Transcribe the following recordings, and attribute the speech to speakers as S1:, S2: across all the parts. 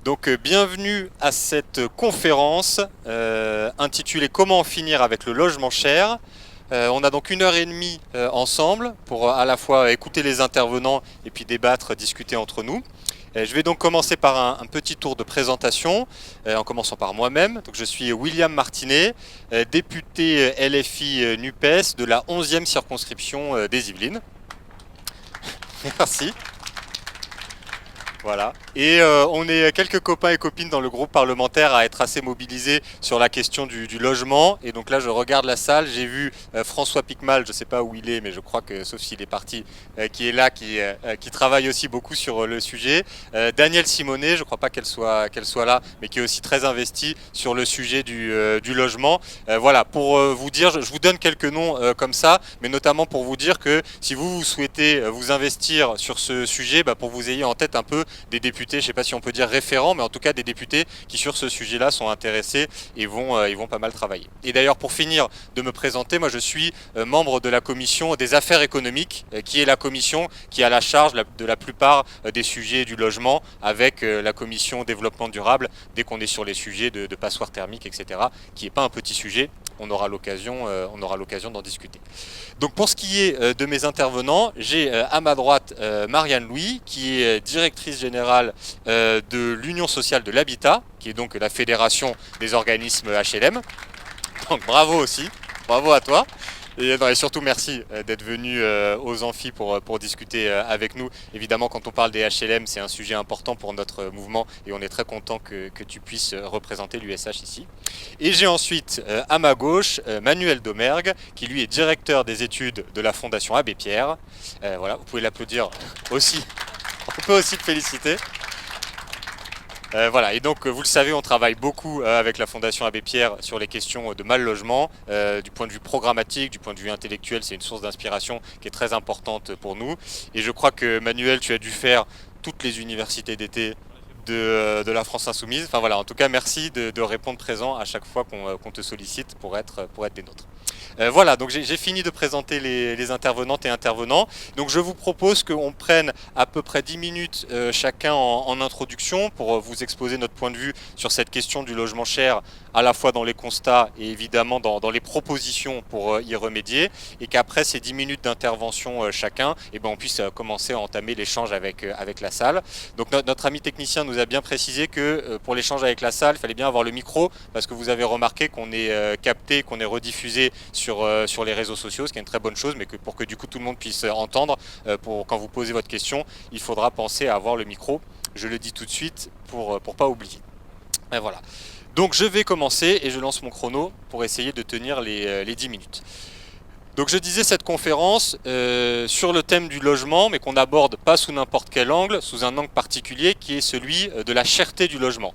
S1: Donc bienvenue à cette conférence intitulée Comment en finir avec le logement cher. On a donc 1 heure et demie ensemble pour à la fois écouter les intervenants et puis débattre, discuter entre nous. Je vais donc commencer par un petit tour de présentation, en commençant par moi-même. Donc je suis William Martinet, député LFI NUPES de la 11e circonscription des Yvelines. Merci. Voilà. Et on est quelques copains et copines dans le groupe parlementaire à être assez mobilisés sur la question du logement. Et donc là, je regarde la salle, j'ai vu François Picmal, je ne sais pas où il est, mais je crois que, sauf s'il est parti, qui est là, qui travaille aussi beaucoup sur le sujet. Daniel Simonet, je ne crois pas qu'elle soit là, mais qui est aussi très investie sur le sujet du logement. Voilà, pour vous dire, je vous donne quelques noms comme ça, mais notamment pour vous dire que si vous souhaitez vous investir sur ce sujet, pour que vous ayez en tête un peu des députés, je ne sais pas si on peut dire référents, mais en tout cas des députés qui sur ce sujet-là sont intéressés et ils vont pas mal travailler. Et d'ailleurs, pour finir de me présenter, moi je suis membre de la commission des affaires économiques, qui est la commission qui a la charge de la plupart des sujets du logement, avec la commission développement durable, dès qu'on est sur les sujets de passoires thermiques, etc., qui n'est pas un petit sujet. On aura l'occasion d'en discuter. Donc pour ce qui est de mes intervenants, j'ai à ma droite Marianne Louis, qui est directrice générale de l'Union sociale de l'habitat, qui est donc la fédération des organismes HLM. Donc bravo aussi, bravo à toi. Et surtout merci d'être venu aux amphis pour discuter avec nous. Évidemment, quand on parle des HLM, c'est un sujet important pour notre mouvement et on est très content que tu puisses représenter l'USH ici. Et j'ai ensuite à ma gauche Manuel Domergue, qui lui est directeur des études de la Fondation Abbé Pierre. Voilà, vous pouvez l'applaudir aussi. On peut aussi le féliciter. Voilà, et donc vous le savez, on travaille beaucoup avec la Fondation Abbé Pierre sur les questions de mal logement, du point de vue programmatique, du point de vue intellectuel, c'est une source d'inspiration qui est très importante pour nous. Et je crois que Manuel, tu as dû faire toutes les universités d'été de la France Insoumise. Enfin voilà, en tout cas, merci de répondre présent à chaque fois qu'on te sollicite pour être des nôtres. Voilà, donc j'ai fini de présenter les intervenantes et intervenants. Donc je vous propose qu'on prenne à peu près 10 minutes chacun en introduction pour vous exposer notre point de vue sur cette question du logement cher, à la fois dans les constats et évidemment dans les propositions pour y remédier, et qu'après ces 10 minutes d'intervention chacun, on puisse commencer à entamer l'échange avec la salle. Donc notre ami technicien nous a bien précisé que pour l'échange avec la salle, il fallait bien avoir le micro, parce que vous avez remarqué qu'on est capté, qu'on est rediffusé sur les réseaux sociaux, ce qui est une très bonne chose, mais que pour que du coup tout le monde puisse entendre, quand vous posez votre question, il faudra penser à avoir le micro. Je le dis tout de suite pour pas oublier. Et voilà. Donc je vais commencer et je lance mon chrono pour essayer de tenir les 10 minutes. Donc je disais cette conférence sur le thème du logement, mais qu'on n'aborde pas sous n'importe quel angle, sous un angle particulier qui est celui de la cherté du logement.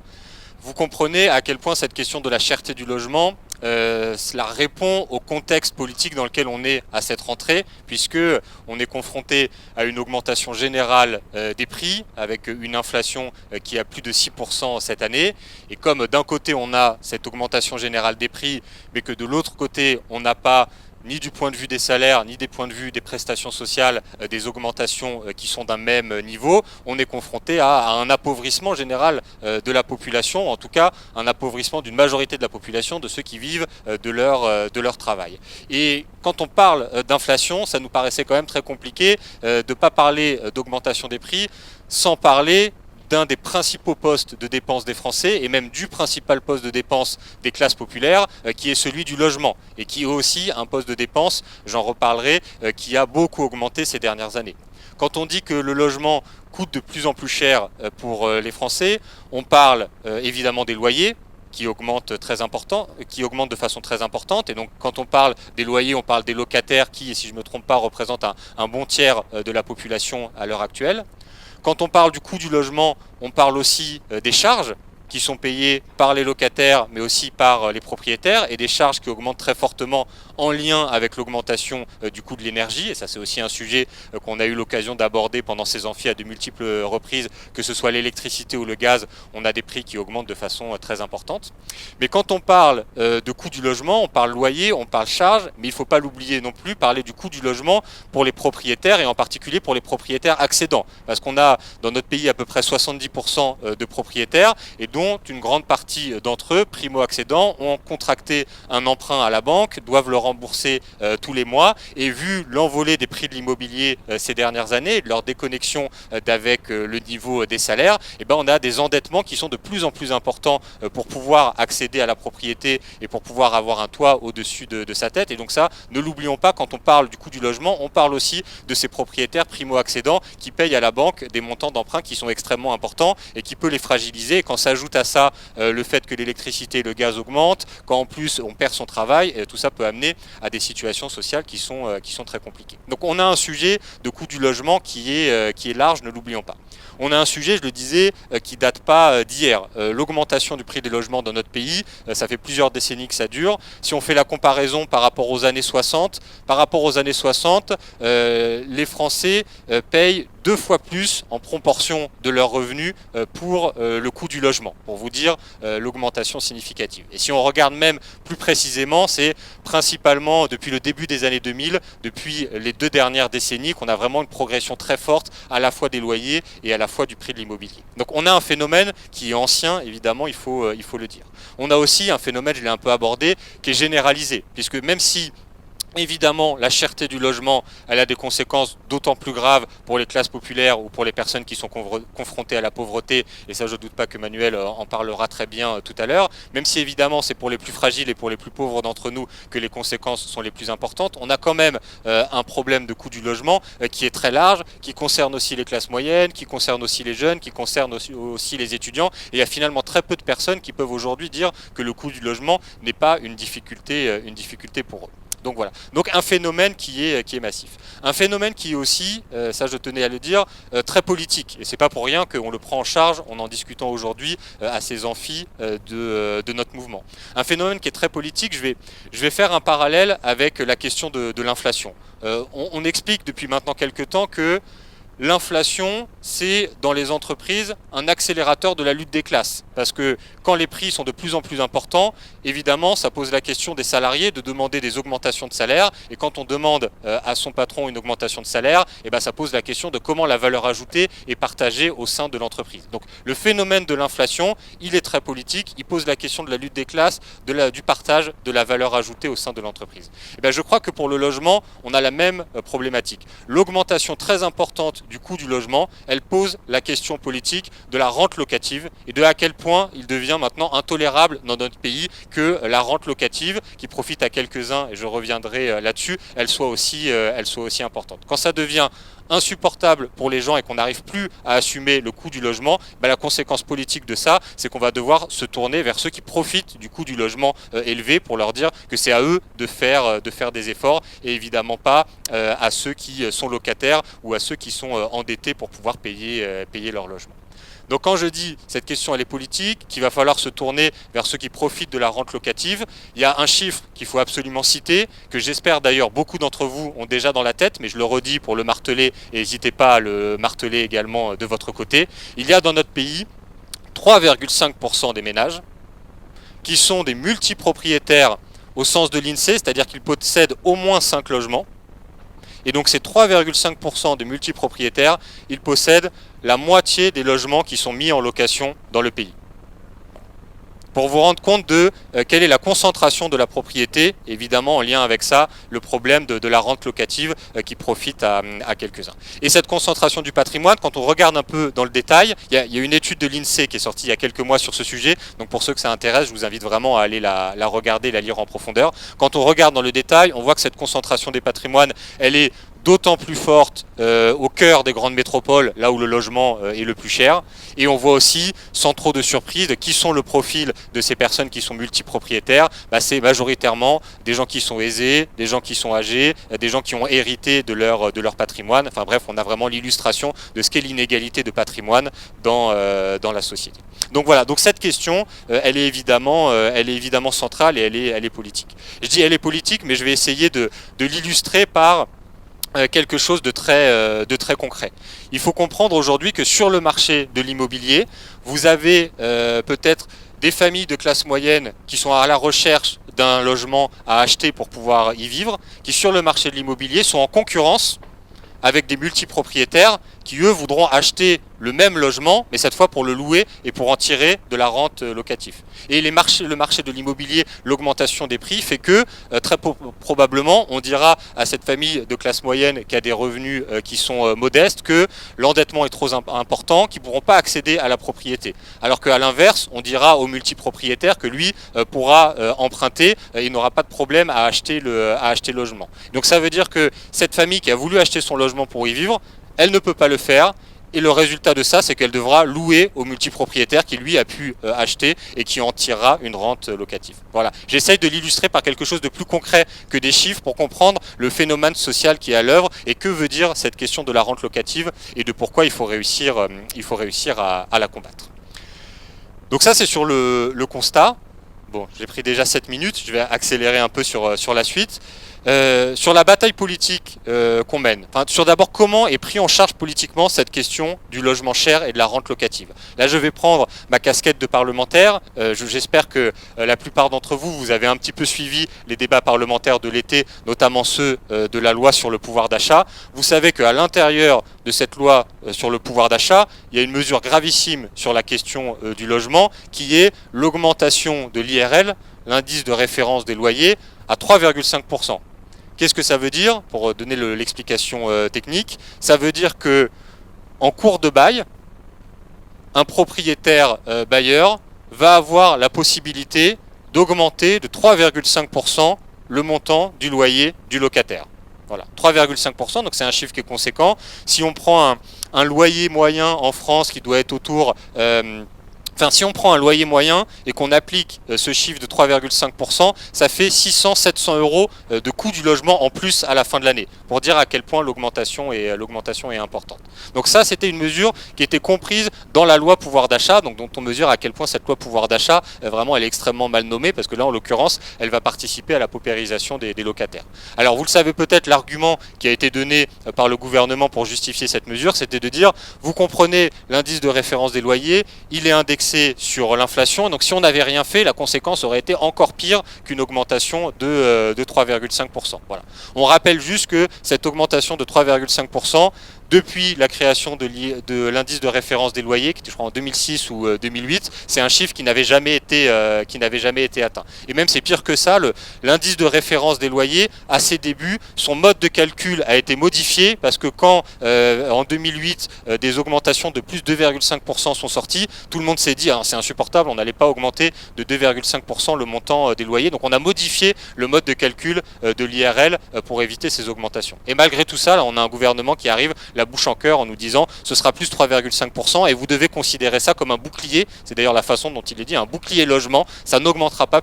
S1: Vous comprenez à quel point cette question de la cherté du logement, cela répond au contexte politique dans lequel on est à cette rentrée, puisque on est confronté à une augmentation générale des prix, avec une inflation qui a plus de 6% cette année. Et comme d'un côté on a cette augmentation générale des prix, mais que de l'autre côté on n'a pas ni du point de vue des salaires, ni des points de vue des prestations sociales, des augmentations qui sont d'un même niveau, on est confronté à un appauvrissement général de la population, en tout cas un appauvrissement d'une majorité de la population, de ceux qui vivent de leur travail. Et quand on parle d'inflation, ça nous paraissait quand même très compliqué de ne pas parler d'augmentation des prix sans parler d'un des principaux postes de dépenses des Français, et même du principal poste de dépenses des classes populaires, qui est celui du logement, et qui est aussi un poste de dépenses, j'en reparlerai, qui a beaucoup augmenté ces dernières années. Quand on dit que le logement coûte de plus en plus cher pour les Français, on parle évidemment des loyers, qui augmentent de façon très importante. Et donc quand on parle des loyers, on parle des locataires qui, si je ne me trompe pas, représentent un bon tiers de la population à l'heure actuelle. Quand on parle du coût du logement, on parle aussi des charges qui sont payées par les locataires, mais aussi par les propriétaires, et des charges qui augmentent très fortement en lien avec l'augmentation du coût de l'énergie, et ça c'est aussi un sujet qu'on a eu l'occasion d'aborder pendant ces amphis à de multiples reprises, que ce soit l'électricité ou le gaz, on a des prix qui augmentent de façon très importante. Mais quand on parle de coût du logement, on parle loyer, on parle charge, mais il ne faut pas l'oublier non plus, parler du coût du logement pour les propriétaires et en particulier pour les propriétaires accédants. Parce qu'on a dans notre pays à peu près 70% de propriétaires et dont une grande partie d'entre eux, primo-accédants, ont contracté un emprunt à la banque, doivent le rembourser tous les mois et vu l'envolée des prix de l'immobilier ces dernières années et de leur déconnexion avec le niveau des salaires, et ben on a des endettements qui sont de plus en plus importants pour pouvoir accéder à la propriété et pour pouvoir avoir un toit au-dessus de sa tête. Et donc ça, ne l'oublions pas, quand on parle du coût du logement, on parle aussi de ces propriétaires primo-accédants qui payent à la banque des montants d'emprunt qui sont extrêmement importants et qui peut les fragiliser. Et quand s'ajoute à ça le fait que l'électricité et le gaz augmentent, quand en plus on perd son travail, tout ça peut amener à des situations sociales qui sont très compliquées. Donc on a un sujet de coût du logement qui est large, ne l'oublions pas. On a un sujet, je le disais, qui date pas d'hier. L'augmentation du prix des logements dans notre pays, ça fait plusieurs décennies que ça dure. Si on fait la comparaison par rapport aux années 60, les Français payent 2 fois plus en proportion de leurs revenus pour le coût du logement, pour vous dire l'augmentation significative. Et si on regarde même plus précisément, c'est principalement depuis le début des années 2000, depuis les 2 dernières décennies, qu'on a vraiment une progression très forte à la fois des loyers et à la fois du prix de l'immobilier. Donc on a un phénomène qui est ancien, évidemment, il faut le dire. On a aussi un phénomène, je l'ai un peu abordé, qui est généralisé, puisque même si évidemment, la cherté du logement, elle a des conséquences d'autant plus graves pour les classes populaires ou pour les personnes qui sont confrontées à la pauvreté, et ça je ne doute pas que Manuel en parlera très bien tout à l'heure, même si évidemment c'est pour les plus fragiles et pour les plus pauvres d'entre nous que les conséquences sont les plus importantes, on a quand même un problème de coût du logement qui est très large, qui concerne aussi les classes moyennes, qui concerne aussi les jeunes, qui concerne aussi les étudiants, et il y a finalement très peu de personnes qui peuvent aujourd'hui dire que le coût du logement n'est pas une difficulté pour eux. Donc voilà, donc un phénomène qui est massif. Un phénomène qui est aussi, ça je tenais à le dire, très politique. Et c'est pas pour rien qu'on le prend en charge en discutant aujourd'hui à ces amphis de notre mouvement. Un phénomène qui est très politique, je vais faire un parallèle avec la question de l'inflation. On explique depuis maintenant quelques temps que l'inflation, c'est dans les entreprises un accélérateur de la lutte des classes. Parce que quand les prix sont de plus en plus importants, évidemment, ça pose la question des salariés de demander des augmentations de salaire. Et quand on demande à son patron une augmentation de salaire, eh ben, ça pose la question de comment la valeur ajoutée est partagée au sein de l'entreprise. Donc le phénomène de l'inflation, il est très politique. Il pose la question de la lutte des classes, du partage de la valeur ajoutée au sein de l'entreprise. Eh ben, je crois que pour le logement, on a la même problématique. L'augmentation très importante du coût du logement, elle pose la question politique de la rente locative et de à quel point il devient maintenant intolérable dans notre pays que la rente locative, qui profite à quelques-uns, et je reviendrai là-dessus, elle soit aussi importante. Quand ça devient insupportable pour les gens et qu'on n'arrive plus à assumer le coût du logement, la conséquence politique de ça, c'est qu'on va devoir se tourner vers ceux qui profitent du coût du logement élevé pour leur dire que c'est à eux de faire des efforts et évidemment pas à ceux qui sont locataires ou à ceux qui sont endettés pour pouvoir payer leur logement. Donc quand je dis cette question elle est politique, qu'il va falloir se tourner vers ceux qui profitent de la rente locative, il y a un chiffre qu'il faut absolument citer, que j'espère d'ailleurs beaucoup d'entre vous ont déjà dans la tête, mais je le redis pour le marteler et n'hésitez pas à le marteler également de votre côté. Il y a dans notre pays 3,5% des ménages qui sont des multipropriétaires au sens de l'INSEE, c'est-à-dire qu'ils possèdent au moins 5 logements. Et donc ces 3,5% des multipropriétaires, ils possèdent la moitié des logements qui sont mis en location dans le pays. Pour vous rendre compte de quelle est la concentration de la propriété, évidemment en lien avec ça, le problème de la rente locative qui profite à quelques-uns. Et cette concentration du patrimoine, quand on regarde un peu dans le détail, il y a une étude de l'INSEE qui est sortie il y a quelques mois sur ce sujet, donc pour ceux que ça intéresse, je vous invite vraiment à aller la regarder, la lire en profondeur. Quand on regarde dans le détail, on voit que cette concentration des patrimoines, elle est d'autant plus forte au cœur des grandes métropoles, là où le logement est le plus cher. Et on voit aussi, sans trop de surprise, qui sont le profil de ces personnes qui sont multipropriétaires. C'est majoritairement des gens qui sont aisés, des gens qui sont âgés, des gens qui ont hérité de leur patrimoine. Enfin bref, on a vraiment l'illustration de ce qu'est l'inégalité de patrimoine dans la société. Donc voilà, donc cette question, elle est évidemment centrale et elle est politique. Je dis elle est politique, mais je vais essayer de l'illustrer par quelque chose de très concret. Il faut comprendre aujourd'hui que sur le marché de l'immobilier, vous avez peut-être des familles de classe moyenne qui sont à la recherche d'un logement à acheter pour pouvoir y vivre, qui sur le marché de l'immobilier sont en concurrence avec des multipropriétaires qui eux voudront acheter le même logement, mais cette fois pour le louer et pour en tirer de la rente locative. Et le marché de l'immobilier, l'augmentation des prix fait que très probablement on dira à cette famille de classe moyenne qui a des revenus qui sont modestes que l'endettement est trop important, qu'ils ne pourront pas accéder à la propriété. Alors qu'à l'inverse, on dira au multipropriétaire que lui pourra emprunter et il n'aura pas de problème à acheter le logement. Donc ça veut dire que cette famille qui a voulu acheter son logement pour y vivre, elle ne peut pas le faire. Et le résultat de ça, c'est qu'elle devra louer au multipropriétaire qui lui a pu acheter et qui en tirera une rente locative. Voilà. J'essaye de l'illustrer par quelque chose de plus concret que des chiffres pour comprendre le phénomène social qui est à l'œuvre et que veut dire cette question de la rente locative et de pourquoi il faut réussir à la combattre. Donc ça, c'est sur le constat. Bon, j'ai pris déjà 7 minutes, je vais accélérer un peu sur la suite. Sur la bataille politique qu'on mène, sur d'abord comment est pris en charge politiquement cette question du logement cher et de la rente locative. Là je vais prendre ma casquette de parlementaire, j'espère que la plupart d'entre vous, vous avez un petit peu suivi les débats parlementaires de l'été, notamment ceux de la loi sur le pouvoir d'achat. Vous savez qu'à l'intérieur de cette loi sur le pouvoir d'achat, il y a une mesure gravissime sur la question du logement qui est l'augmentation de l'IRL, l'indice de référence des loyers, à 3,5%. Qu'est-ce que ça veut dire? Pour donner l'explication technique, ça veut dire que en cours de bail, un propriétaire bailleur va avoir la possibilité d'augmenter de 3,5% le montant du loyer du locataire. Voilà, 3,5%, donc c'est un chiffre qui est conséquent. Si on prend un loyer moyen en France qui doit être autour... si on prend un loyer moyen et qu'on applique ce chiffre de 3,5%, ça fait 600-700 euros de coût du logement en plus à la fin de l'année, pour dire à quel point l'augmentation est importante. Donc ça, c'était une mesure qui était comprise dans la loi pouvoir d'achat, donc dont on mesure à quel point cette loi pouvoir d'achat, vraiment, elle est extrêmement mal nommée, parce que là, en l'occurrence, elle va participer à la paupérisation des locataires. Alors, vous le savez peut-être, l'argument qui a été donné par le gouvernement pour justifier cette mesure, c'était de dire, vous comprenez l'indice de référence des loyers, il est indexé sur l'inflation, donc si on n'avait rien fait, la conséquence aurait été encore pire qu'une augmentation de 3,5%. Voilà. On rappelle juste que cette augmentation de 3,5%, depuis la création de l'indice de référence des loyers, qui était je crois en 2006 ou 2008, c'est un chiffre qui n'avait jamais été atteint. Et même c'est pire que ça, l'indice de référence des loyers, à ses débuts, son mode de calcul a été modifié parce que quand en 2008 des augmentations de plus de 2,5% sont sorties, tout le monde s'est dit c'est insupportable, on n'allait pas augmenter de 2,5% le montant des loyers. Donc on a modifié le mode de calcul de l'IRL pour éviter ces augmentations. Et malgré tout ça, là, on a un gouvernement qui arrive la bouche en cœur en nous disant ce sera plus 3,5% et vous devez considérer ça comme un bouclier. C'est d'ailleurs la façon dont il est dit, un bouclier logement, ça n'augmentera pas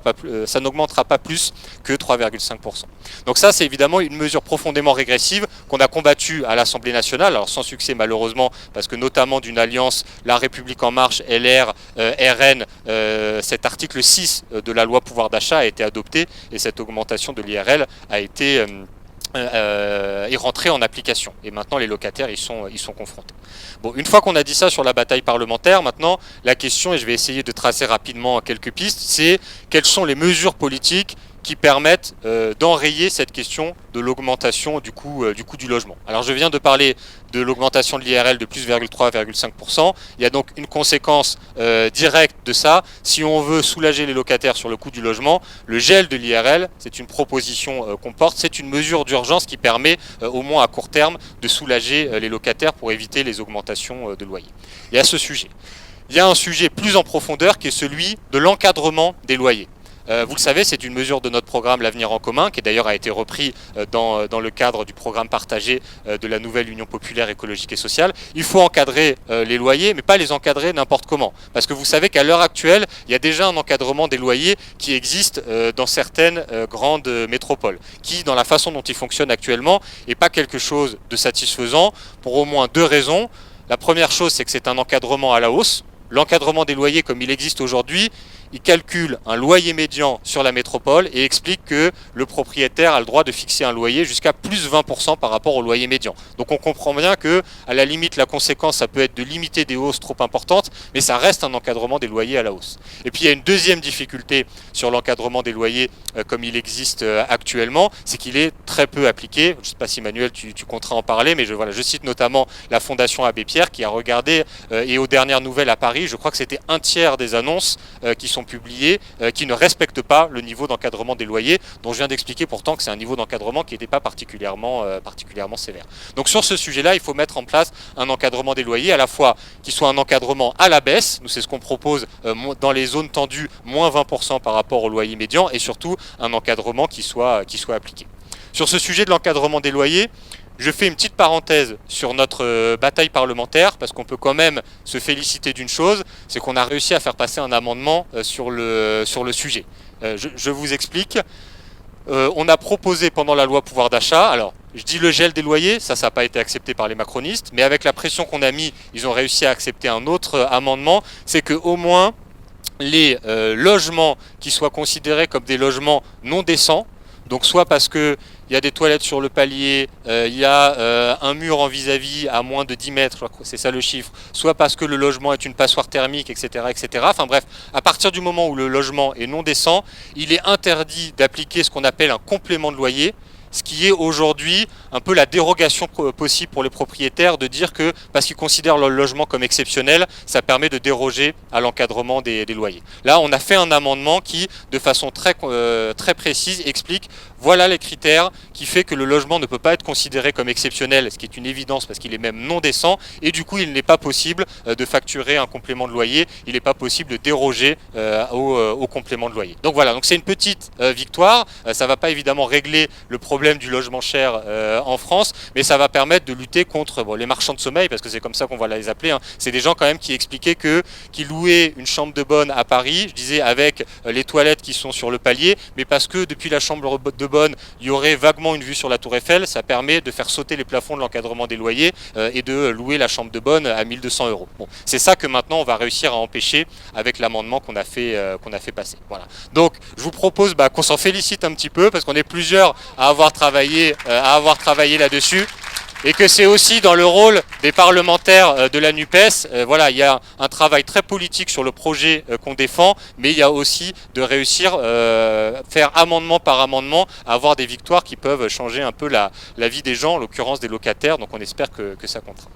S1: plus que 3,5%. Donc ça, c'est évidemment une mesure profondément régressive qu'on a combattue à l'Assemblée nationale, alors sans succès malheureusement, parce que notamment d'une alliance La République En Marche, LR, RN, cet article 6 de la loi pouvoir d'achat a été adopté et cette augmentation de l'IRL a été est rentré en application. Et maintenant, les locataires y sont confrontés. Bon, une fois qu'on a dit ça sur la bataille parlementaire, maintenant, la question, et je vais essayer de tracer rapidement quelques pistes, c'est quelles sont les mesures politiques qui permettent d'enrayer cette question de l'augmentation du coût du logement. Alors je viens de parler de l'augmentation de l'IRL de plus 3,5%. Il y a donc une conséquence directe de ça. Si on veut soulager les locataires sur le coût du logement, le gel de l'IRL, c'est une proposition qu'on porte, c'est une mesure d'urgence qui permet au moins à court terme de soulager les locataires pour éviter les augmentations de loyers. Et à ce sujet, il y a un sujet plus en profondeur qui est celui de l'encadrement des loyers. Vous le savez, c'est une mesure de notre programme L'Avenir en commun, qui d'ailleurs a été repris dans le cadre du programme partagé de la nouvelle Union populaire écologique et sociale. Il faut encadrer les loyers, mais pas les encadrer n'importe comment. Parce que vous savez qu'à l'heure actuelle, il y a déjà un encadrement des loyers qui existe dans certaines grandes métropoles, qui, dans la façon dont ils fonctionnent actuellement, n'est pas quelque chose de satisfaisant pour au moins deux raisons. La première chose, c'est que c'est un encadrement à la hausse. L'encadrement des loyers comme il existe aujourd'hui, il calcule un loyer médian sur la métropole et explique que le propriétaire a le droit de fixer un loyer jusqu'à plus 20% par rapport au loyer médian. Donc on comprend bien que, à la limite, la conséquence, ça peut être de limiter des hausses trop importantes, mais ça reste un encadrement des loyers à la hausse. Et puis il y a une deuxième difficulté sur l'encadrement des loyers comme il existe actuellement, c'est qu'il est très peu appliqué. Je ne sais pas si Manuel, tu compteras en parler, mais je cite notamment la Fondation Abbé Pierre qui a regardé, et aux dernières nouvelles à Paris, je crois que c'était un tiers des annonces qui sont publiées qui ne respectent pas le niveau d'encadrement des loyers, dont je viens d'expliquer pourtant que c'est un niveau d'encadrement qui n'était pas particulièrement sévère. Donc sur ce sujet-là, il faut mettre en place un encadrement des loyers, à la fois qui soit un encadrement à la baisse, nous c'est ce qu'on propose dans les zones tendues, moins 20% par rapport au loyer médian, et surtout un encadrement qui soit appliqué. Sur ce sujet de l'encadrement des loyers, je fais une petite parenthèse sur notre bataille parlementaire, parce qu'on peut quand même se féliciter d'une chose, c'est qu'on a réussi à faire passer un amendement sur le sujet. Je vous explique. On a proposé pendant la loi pouvoir d'achat, alors je dis le gel des loyers, ça n'a pas été accepté par les macronistes, mais avec la pression qu'on a mis, ils ont réussi à accepter un autre amendement, c'est qu'au moins les logements qui soient considérés comme des logements non décents, donc soit parce que il y a des toilettes sur le palier, il y a un mur en vis-à-vis à moins de 10 mètres, je crois que c'est ça le chiffre, soit parce que le logement est une passoire thermique, etc., etc. Enfin bref, à partir du moment où le logement est non décent, il est interdit d'appliquer ce qu'on appelle un complément de loyer, ce qui est aujourd'hui un peu la dérogation possible pour les propriétaires de dire que parce qu'ils considèrent leur logement comme exceptionnel, ça permet de déroger à l'encadrement des loyers. Là, on a fait un amendement qui, de façon très précise, explique voilà les critères qui fait que le logement ne peut pas être considéré comme exceptionnel, ce qui est une évidence parce qu'il est même non décent, et du coup il n'est pas possible de facturer un complément de loyer, il n'est pas possible de déroger au complément de loyer. Donc voilà, donc c'est une petite victoire, ça ne va pas évidemment régler le problème du logement cher en France, mais ça va permettre de lutter contre les marchands de sommeil, parce que c'est comme ça qu'on va les appeler, hein. C'est des gens quand même qui expliquaient qu'ils louaient une chambre de bonne à Paris, je disais avec les toilettes qui sont sur le palier, mais parce que depuis la chambre de bonne, il y aurait vaguement une vue sur la Tour Eiffel, ça permet de faire sauter les plafonds de l'encadrement des loyers et de louer la chambre de bonne à 1 200 €. Bon, c'est ça que maintenant on va réussir à empêcher avec l'amendement qu'on a fait passer. Voilà. Donc je vous propose qu'on s'en félicite un petit peu parce qu'on est plusieurs à avoir travaillé là-dessus. Et que c'est aussi dans le rôle des parlementaires de la NUPES, voilà, il y a un travail très politique sur le projet qu'on défend, mais il y a aussi de réussir, faire amendement par amendement, à avoir des victoires qui peuvent changer un peu la vie des gens, en l'occurrence des locataires, donc on espère que ça comptera.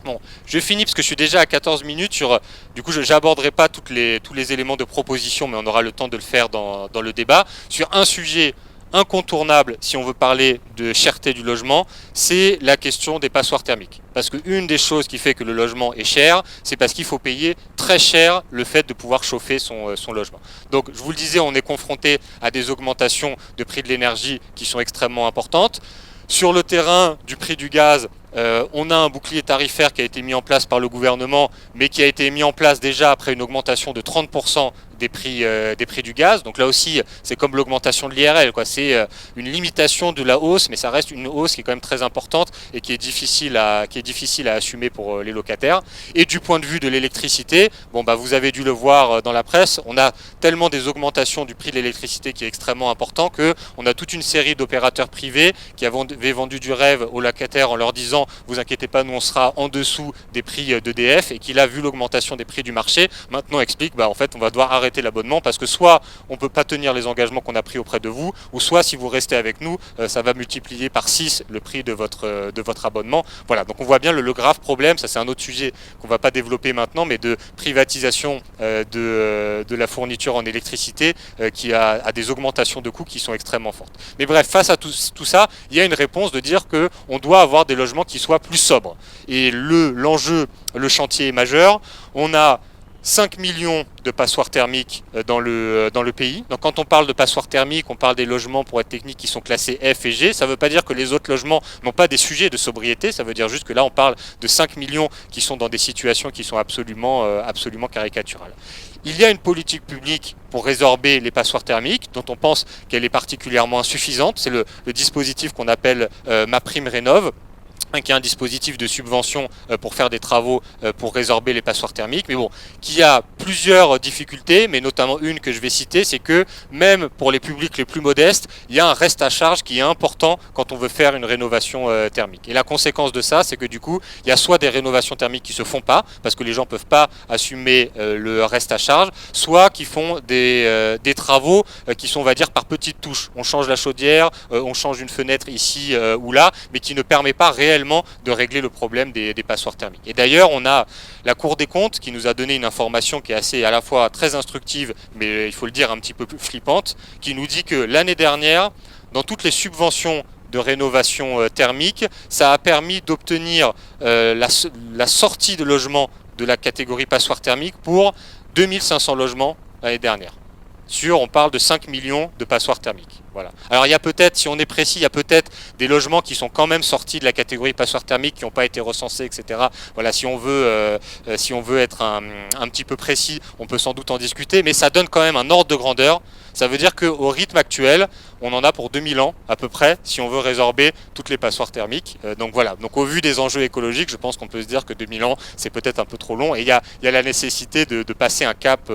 S1: Bon, je finis parce que je suis déjà à 14 minutes sur, du coup je n'aborderai pas tous les éléments de proposition, mais on aura le temps de le faire dans le débat, sur un sujet incontournable si on veut parler de cherté du logement, c'est la question des passoires thermiques. Parce qu'une des choses qui fait que le logement est cher, c'est parce qu'il faut payer très cher le fait de pouvoir chauffer son logement. Donc je vous le disais, on est confronté à des augmentations de prix de l'énergie qui sont extrêmement importantes. Sur le terrain du prix du gaz, on a un bouclier tarifaire qui a été mis en place par le gouvernement, mais qui a été mis en place déjà après une augmentation de 30% des prix du gaz. Donc là aussi, c'est comme l'augmentation de l'IRL, quoi. C'est une limitation de la hausse, mais ça reste une hausse qui est quand même très importante et qui est difficile à assumer pour les locataires. Et du point de vue de l'électricité, vous avez dû le voir dans la presse, on a tellement des augmentations du prix de l'électricité qui est extrêmement important qu'on a toute une série d'opérateurs privés qui avaient vendu du rêve aux locataires en leur disant vous inquiétez pas, nous on sera en dessous des prix d'EDF, et qui là, vu l'augmentation des prix du marché, maintenant explique en fait on va devoir arrêter l'abonnement parce que soit on ne peut pas tenir les engagements qu'on a pris auprès de vous, ou soit si vous restez avec nous, ça va multiplier par 6 le prix de votre abonnement. Voilà, donc on voit bien le grave problème, ça c'est un autre sujet qu'on ne va pas développer maintenant, mais de privatisation de la fourniture en électricité qui a des augmentations de coûts qui sont extrêmement fortes. Mais bref, face à tout ça, il y a une réponse de dire qu'on doit avoir des logements qui soient plus sobres. Et l'enjeu, le chantier est majeur. On a 5 millions de passoires thermiques dans le pays. Donc quand on parle de passoires thermiques, on parle des logements pour être technique qui sont classés F et G. Ça ne veut pas dire que les autres logements n'ont pas des sujets de sobriété, ça veut dire juste que là on parle de 5 millions qui sont dans des situations qui sont absolument caricaturales. Il y a une politique publique pour résorber les passoires thermiques dont on pense qu'elle est particulièrement insuffisante. C'est le dispositif qu'on appelle MaPrimeRénov', qui est un dispositif de subvention pour faire des travaux pour résorber les passoires thermiques, mais bon, qui a plusieurs difficultés, mais notamment une que je vais citer, c'est que même pour les publics les plus modestes, il y a un reste à charge qui est important quand on veut faire une rénovation thermique. Et la conséquence de ça, c'est que du coup, il y a soit des rénovations thermiques qui se font pas, parce que les gens peuvent pas assumer le reste à charge, soit qui font des travaux qui sont, on va dire, par petites touches. On change la chaudière, on change une fenêtre ici ou là, mais qui ne permet pas réellement de régler le problème des passoires thermiques. Et d'ailleurs, on a la Cour des comptes qui nous a donné une information qui est assez à la fois très instructive, mais il faut le dire un petit peu plus flippante, qui nous dit que l'année dernière, dans toutes les subventions de rénovation thermique, ça a permis d'obtenir la sortie de logements de la catégorie passoire thermique pour 2500 logements l'année dernière. On parle de 5 millions de passoires thermiques. Voilà. Alors il y a peut-être, si on est précis, il y a peut-être des logements qui sont quand même sortis de la catégorie passoires thermiques, qui n'ont pas été recensés, etc. Voilà, si on veut être un petit peu précis, on peut sans doute en discuter, mais ça donne quand même un ordre de grandeur. Ça veut dire qu'au rythme actuel, on en a pour 2000 ans à peu près, si on veut résorber toutes les passoires thermiques. Donc voilà, donc au vu des enjeux écologiques, je pense qu'on peut se dire que 2000 ans, c'est peut-être un peu trop long. Et il y a la nécessité de passer un cap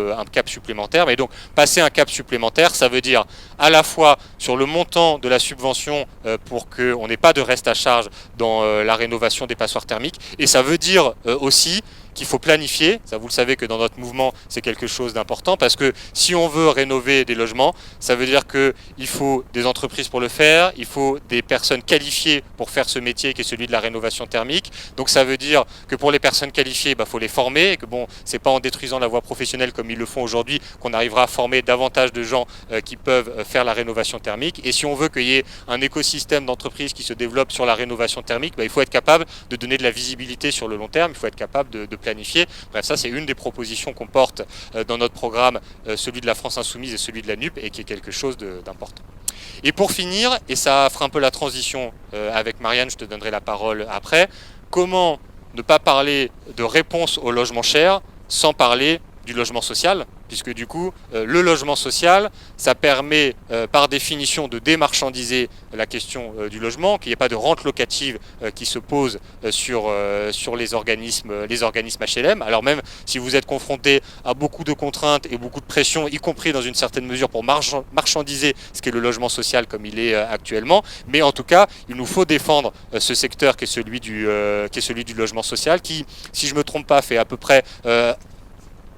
S1: supplémentaire. Mais donc, passer un cap supplémentaire, ça veut dire à la fois sur le montant de la subvention pour qu'on n'ait pas de reste à charge dans la rénovation des passoires thermiques. Et ça veut dire aussi qu'il faut planifier. Ça, vous le savez que dans notre mouvement, c'est quelque chose d'important parce que si on veut rénover des logements, ça veut dire qu'il faut des entreprises pour le faire, il faut des personnes qualifiées pour faire ce métier qui est celui de la rénovation thermique. Donc ça veut dire que pour les personnes qualifiées, faut les former et que bon, c'est pas en détruisant la voie professionnelle comme ils le font aujourd'hui qu'on arrivera à former davantage de gens qui peuvent faire la rénovation thermique. Et si on veut qu'il y ait un écosystème d'entreprises qui se développe sur la rénovation thermique, il faut être capable de donner de la visibilité sur le long terme, il faut être capable de planifier. Bref, ça c'est une des propositions qu'on porte dans notre programme, celui de la France Insoumise et celui de la NUP, et qui est quelque chose d'important. Et pour finir, et ça fera un peu la transition avec Marianne, je te donnerai la parole après, comment ne pas parler de réponse au logement cher sans parler du logement social, puisque du coup, le logement social, ça permet par définition de démarchandiser la question du logement, qu'il n'y ait pas de rente locative qui se pose sur les organismes HLM. Alors même si vous êtes confronté à beaucoup de contraintes et beaucoup de pression, y compris dans une certaine mesure pour marchandiser ce qu'est le logement social comme il est actuellement, mais en tout cas, il nous faut défendre ce secteur qui est celui du logement social, qui, si je ne me trompe pas, fait à peu près...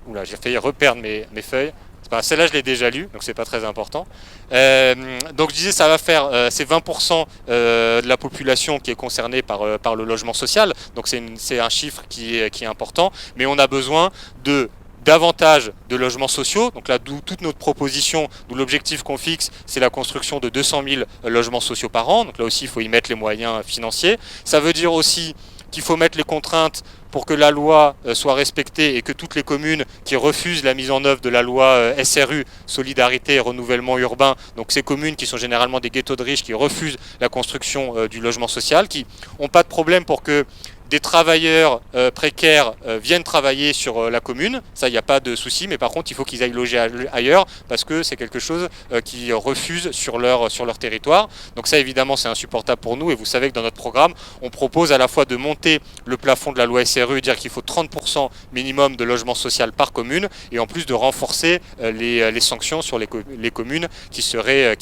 S1: Oula, j'ai failli reperdre mes feuilles. Celle-là, je l'ai déjà lue, donc c'est pas très important. Donc je disais, ça va faire, c'est 20% de la population qui est concernée par le logement social. Donc c'est un chiffre qui est important, mais on a besoin de davantage de logements sociaux. Donc là, d'où toute notre proposition, d'où l'objectif qu'on fixe, c'est la construction de 200 000 logements sociaux par an. Donc là aussi, il faut y mettre les moyens financiers. Ça veut dire aussi qu'il faut mettre les contraintes pour que la loi soit respectée et que toutes les communes qui refusent la mise en œuvre de la loi SRU, Solidarité et Renouvellement Urbain, donc ces communes qui sont généralement des ghettos de riches, qui refusent la construction du logement social, qui n'ont pas de problème pour que des travailleurs précaires viennent travailler sur la commune, ça il n'y a pas de souci, mais par contre il faut qu'ils aillent loger ailleurs parce que c'est quelque chose qu'ils refusent sur leur territoire. Donc ça évidemment c'est insupportable pour nous, et vous savez que dans notre programme on propose à la fois de monter le plafond de la loi SRU, dire qu'il faut 30% minimum de logement social par commune, et en plus de renforcer les sanctions sur les communes qui seraient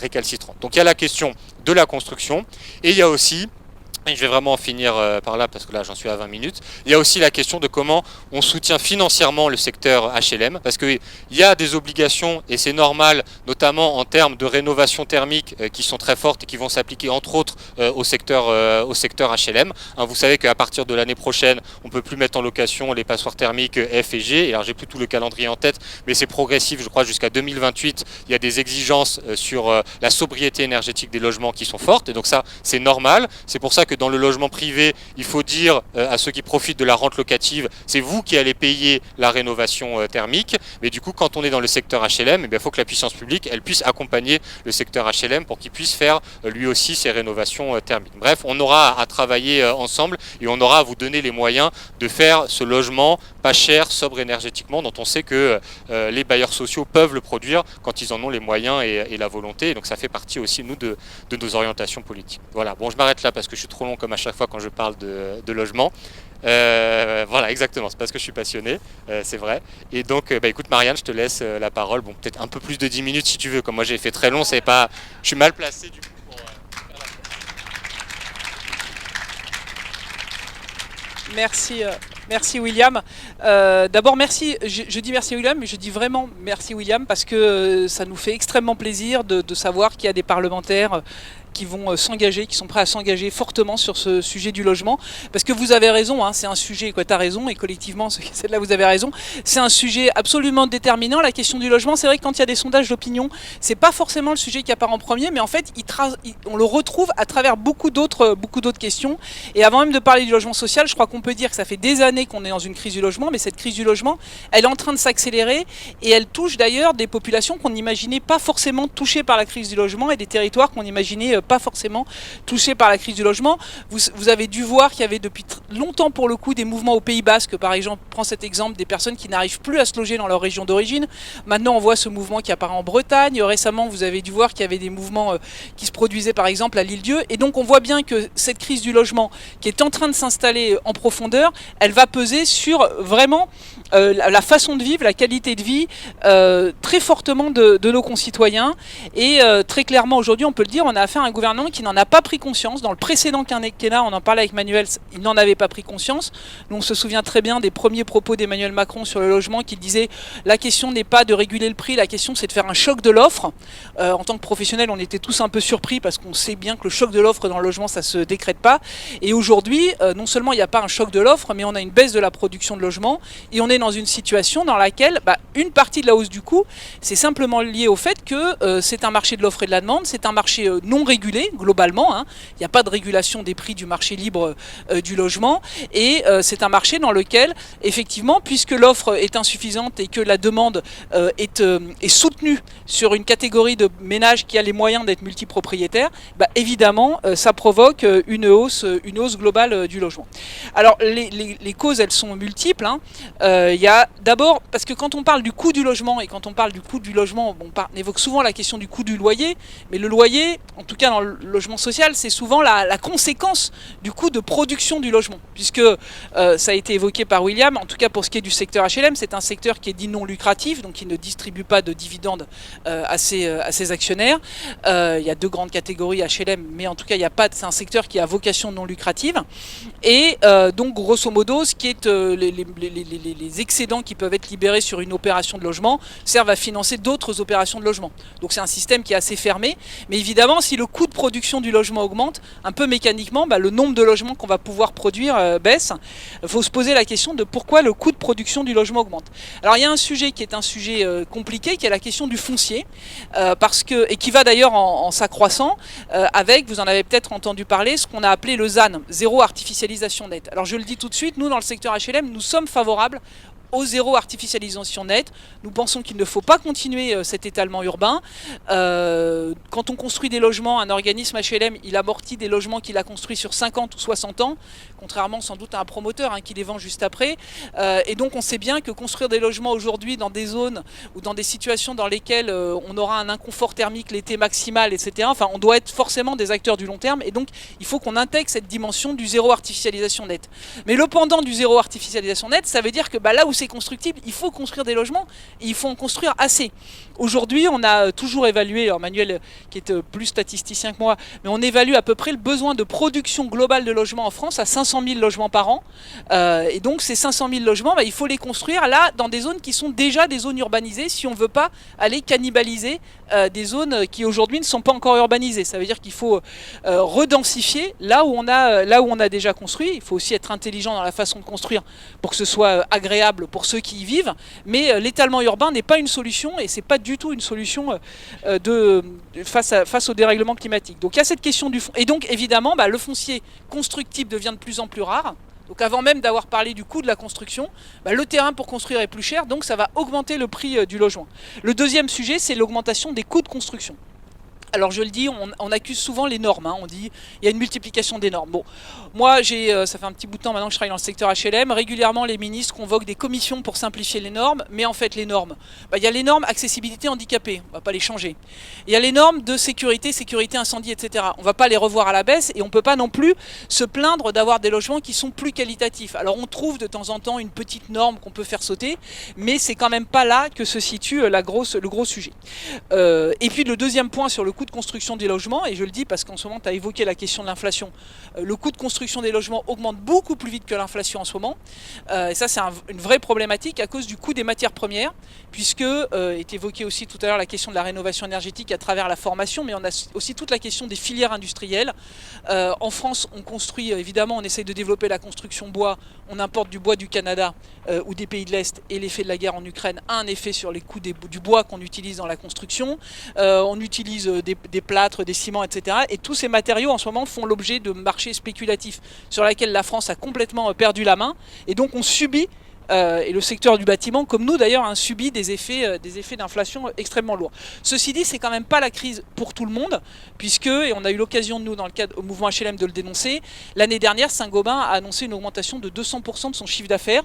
S1: récalcitrantes. Donc il y a la question de la construction, et il y a aussi, et je vais vraiment en finir par là parce que là j'en suis à 20 minutes. Il y a aussi la question de comment on soutient financièrement le secteur HLM, parce qu'il y a des obligations et c'est normal, notamment en termes de rénovation thermique qui sont très fortes et qui vont s'appliquer entre autres au secteur HLM. Vous savez qu'à partir de l'année prochaine, on ne peut plus mettre en location les passoires thermiques F et G. Et alors j'ai plus tout le calendrier en tête, mais c'est progressif, je crois jusqu'à 2028. Il y a des exigences sur la sobriété énergétique des logements qui sont fortes, et donc ça c'est normal. C'est pour ça que dans le logement privé, il faut dire à ceux qui profitent de la rente locative, c'est vous qui allez payer la rénovation thermique. Mais du coup, quand on est dans le secteur HLM, il faut que la puissance publique elle puisse accompagner le secteur HLM pour qu'il puisse faire lui aussi ses rénovations thermiques. Bref, on aura à travailler ensemble et on aura à vous donner les moyens de faire ce logement pas cher, sobre énergétiquement, dont on sait que les bailleurs sociaux peuvent le produire quand ils en ont les moyens et la volonté. Et donc ça fait partie aussi, nous, de nos orientations politiques. Voilà, bon, je m'arrête là parce que je suis trop long comme à chaque fois quand je parle de logement. Voilà, exactement, c'est parce que je suis passionné, c'est vrai. Et donc, écoute Marianne, je te laisse la parole. Bon, peut-être un peu plus de 10 minutes si tu veux, comme moi j'ai fait très long, c'est pas... Je suis mal placé du coup pour...
S2: Merci William. D'abord merci, je dis merci William, mais je dis vraiment merci William parce que ça nous fait extrêmement plaisir de savoir qu'il y a des parlementaires qui vont s'engager, qui sont prêts à s'engager fortement sur ce sujet du logement. Parce que vous avez raison, hein, c'est un sujet, tu as raison, et collectivement, celle-là vous avez raison, c'est un sujet absolument déterminant. La question du logement, c'est vrai que quand il y a des sondages d'opinion, c'est pas forcément le sujet qui apparaît en premier, mais en fait, on le retrouve à travers beaucoup d'autres questions. Et avant même de parler du logement social, je crois qu'on peut dire que ça fait des années qu'on est dans une crise du logement, mais cette crise du logement, elle est en train de s'accélérer, et elle touche d'ailleurs des populations qu'on n'imaginait pas forcément touchées par la crise du logement, et des territoires qu'on imaginait pas forcément touchés par la crise du logement. Vous avez dû voir qu'il y avait depuis longtemps pour le coup des mouvements au Pays Basque, par exemple, prends cet exemple des personnes qui n'arrivent plus à se loger dans leur région d'origine. Maintenant on voit ce mouvement qui apparaît en Bretagne. Récemment vous avez dû voir qu'il y avait des mouvements qui se produisaient par exemple à l'Île-Dieu. Et donc on voit bien que cette crise du logement qui est en train de s'installer en profondeur, elle va peser sur vraiment la façon de vivre, la qualité de vie très fortement de nos concitoyens. Et très clairement aujourd'hui on peut le dire, on a affaire à un gouvernement qui n'en a pas pris conscience. Dans le précédent quinquennat, on en parlait avec Manuel, il n'en avait pas pris conscience. Nous on se souvient très bien des premiers propos d'Emmanuel Macron sur le logement qui disait la question n'est pas de réguler le prix, la question c'est de faire un choc de l'offre. En tant que professionnels on était tous un peu surpris parce qu'on sait bien que le choc de l'offre dans le logement ça se décrète pas. Et aujourd'hui non seulement il n'y a pas un choc de l'offre, mais on a une baisse de la production de logements et on est dans une situation dans laquelle une partie de la hausse du coût c'est simplement lié au fait que c'est un marché de l'offre et de la demande, c'est un marché non régulé globalement, hein. Il n'y a pas de régulation des prix du marché libre du logement et c'est un marché dans lequel effectivement puisque l'offre est insuffisante et que la demande est soutenue sur une catégorie de ménages qui a les moyens d'être multipropriétaires, évidemment ça provoque une hausse globale du logement. Alors les causes elles sont multiples, hein. Il y a d'abord, parce que quand on parle du coût du logement et quand on parle du coût du logement, on évoque souvent la question du coût du loyer, mais le loyer, en tout cas dans le logement social, c'est souvent la conséquence du coût de production du logement, puisque ça a été évoqué par William, en tout cas pour ce qui est du secteur HLM, c'est un secteur qui est dit non lucratif, donc qui ne distribue pas de dividendes à ses actionnaires. Il y a deux grandes catégories HLM, mais en tout cas c'est un secteur qui a vocation non lucrative, et donc grosso modo, ce qui est les excédents qui peuvent être libérés sur une opération de logement servent à financer d'autres opérations de logement. Donc c'est un système qui est assez fermé, mais évidemment si le coût de production du logement augmente, un peu mécaniquement, le nombre de logements qu'on va pouvoir produire baisse. Il faut se poser la question de pourquoi le coût de production du logement augmente. Alors il y a un sujet qui est un sujet compliqué, qui est la question du foncier, et qui va d'ailleurs en s'accroissant, avec, vous en avez peut-être entendu parler, ce qu'on a appelé le ZAN, zéro artificialisation nette. Alors je le dis tout de suite, nous dans le secteur HLM, nous sommes favorables au zéro artificialisation nette. Nous pensons qu'il ne faut pas continuer cet étalement urbain. Quand on construit des logements, un organisme HLM, il amortit des logements qu'il a construits sur 50 ou 60 ans, contrairement sans doute à un promoteur qui les vend juste après. Et donc on sait bien que construire des logements aujourd'hui dans des zones ou dans des situations dans lesquelles on aura un inconfort thermique l'été maximal, etc. Enfin, on doit être forcément des acteurs du long terme et donc il faut qu'on intègre cette dimension du zéro artificialisation nette. Mais le pendant du zéro artificialisation nette, ça veut dire que là où c'est constructible, il faut construire des logements et il faut en construire assez. Aujourd'hui, on a toujours évalué, alors Manuel qui est plus statisticien que moi, mais on évalue à peu près le besoin de production globale de logements en France à 500 000 logements par an. Et donc ces 500 000 logements, il faut les construire là dans des zones qui sont déjà des zones urbanisées si on ne veut pas aller cannibaliser des zones qui aujourd'hui ne sont pas encore urbanisées. Ça veut dire qu'il faut redensifier là où on a déjà construit. Il faut aussi être intelligent dans la façon de construire pour que ce soit agréable agréable pour ceux qui y vivent, mais l'étalement urbain n'est pas une solution et c'est pas du tout une solution face au dérèglement climatique. Donc il y a cette question du fond. Et donc évidemment, le foncier constructible devient de plus en plus rare. Donc avant même d'avoir parlé du coût de la construction, le terrain pour construire est plus cher, donc ça va augmenter le prix du logement. Le deuxième sujet, c'est l'augmentation des coûts de construction. Alors je le dis, on accuse souvent les normes, on dit il y a une multiplication des normes. Bon, moi ça fait un petit bout de temps maintenant que je travaille dans le secteur HLM, régulièrement les ministres convoquent des commissions pour simplifier les normes, mais en fait les normes, il y a les normes accessibilité handicapée, on ne va pas les changer. Il y a les normes de sécurité incendie, etc. On ne va pas les revoir à la baisse et on ne peut pas non plus se plaindre d'avoir des logements qui sont plus qualitatifs. Alors on trouve de temps en temps une petite norme qu'on peut faire sauter, mais c'est quand même pas là que se situe le gros sujet. Et puis le deuxième point sur le coût de construction des logements, et je le dis parce qu'en ce moment tu as évoqué la question de l'inflation, le coût de construction des logements augmente beaucoup plus vite que l'inflation en ce moment, et ça c'est une vraie problématique à cause du coût des matières premières, puisque est évoqué aussi tout à l'heure la question de la rénovation énergétique à travers la formation, mais on a aussi toute la question des filières industrielles. En France on construit, évidemment on essaye de développer la construction bois, on importe du bois du Canada ou des pays de l'Est, et l'effet de la guerre en Ukraine a un effet sur les coûts du bois qu'on utilise dans la construction. On utilise des plâtres, des ciments, etc. Et tous ces matériaux en ce moment font l'objet de marchés spéculatifs sur lesquels la France a complètement perdu la main, et donc on subit, et le secteur du bâtiment, comme nous d'ailleurs, subit des effets d'inflation extrêmement lourds. Ceci dit, c'est quand même pas la crise pour tout le monde, puisque, et on a eu l'occasion nous dans le cadre au mouvement HLM de le dénoncer, l'année dernière Saint-Gobain a annoncé une augmentation de 200% de son chiffre d'affaires,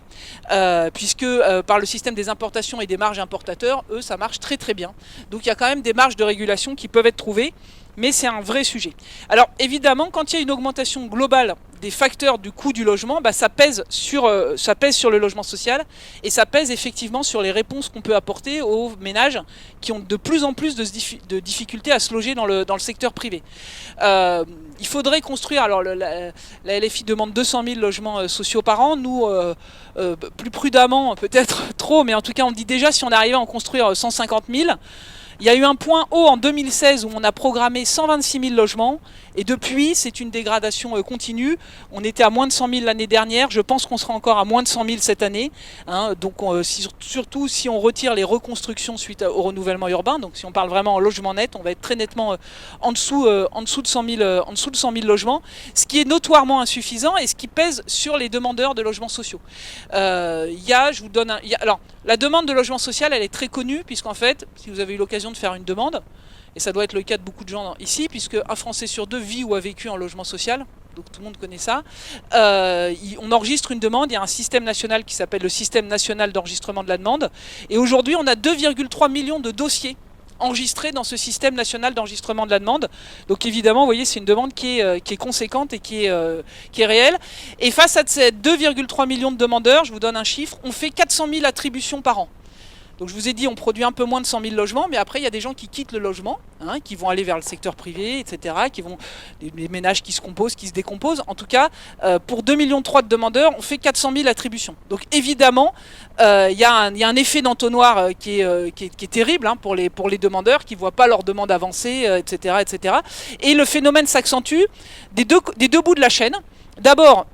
S2: puisque par le système des importations et des marges importateurs, eux ça marche très très bien. Donc il y a quand même des marges de régulation qui peuvent être trouvées, mais c'est un vrai sujet. Alors évidemment, quand il y a une augmentation globale des facteurs du coût du logement, ça pèse sur le logement social, et ça pèse effectivement sur les réponses qu'on peut apporter aux ménages qui ont de plus en plus de difficultés à se loger dans le secteur privé. Il faudrait construire, alors la LFI demande 200 000 logements sociaux par an, nous plus prudemment, peut-être trop, mais en tout cas on dit déjà si on arrivait à en construire 150 000, il y a eu un point haut en 2016 où on a programmé 126 000 logements, et depuis c'est une dégradation continue. On était à moins de 100 000 l'année dernière, je pense qu'on sera encore à moins de 100 000 cette année, donc surtout si on retire les reconstructions suite au renouvellement urbain, donc si on parle vraiment en logement net, on va être très nettement en dessous de 100 000 logements, ce qui est notoirement insuffisant et ce qui pèse sur les demandeurs de logements sociaux. Alors, la demande de logement social, elle est très connue, puisqu'en fait, si vous avez eu l'occasion de faire une demande, et ça doit être le cas de beaucoup de gens ici, puisque un Français sur deux vit ou a vécu en logement social, donc tout le monde connaît ça, on enregistre une demande, il y a un système national qui s'appelle le système national d'enregistrement de la demande, et aujourd'hui on a 2,3 millions de dossiers enregistrés dans ce système national d'enregistrement de la demande. Donc évidemment, vous voyez, c'est une demande qui est conséquente et qui est réelle. Et face à ces 2,3 millions de demandeurs, je vous donne un chiffre, on fait 400 000 attributions par an. Donc je vous ai dit, on produit un peu moins de 100 000 logements, mais après il y a des gens qui quittent le logement, qui vont aller vers le secteur privé, etc., des ménages qui se composent, qui se décomposent. En tout cas, pour 2,3 millions de demandeurs, on fait 400 000 attributions. Donc évidemment, il y a un effet d'entonnoir qui est terrible pour les demandeurs qui ne voient pas leur demande avancer, etc., etc. Et le phénomène s'accentue des deux bouts de la chaîne. D'abord,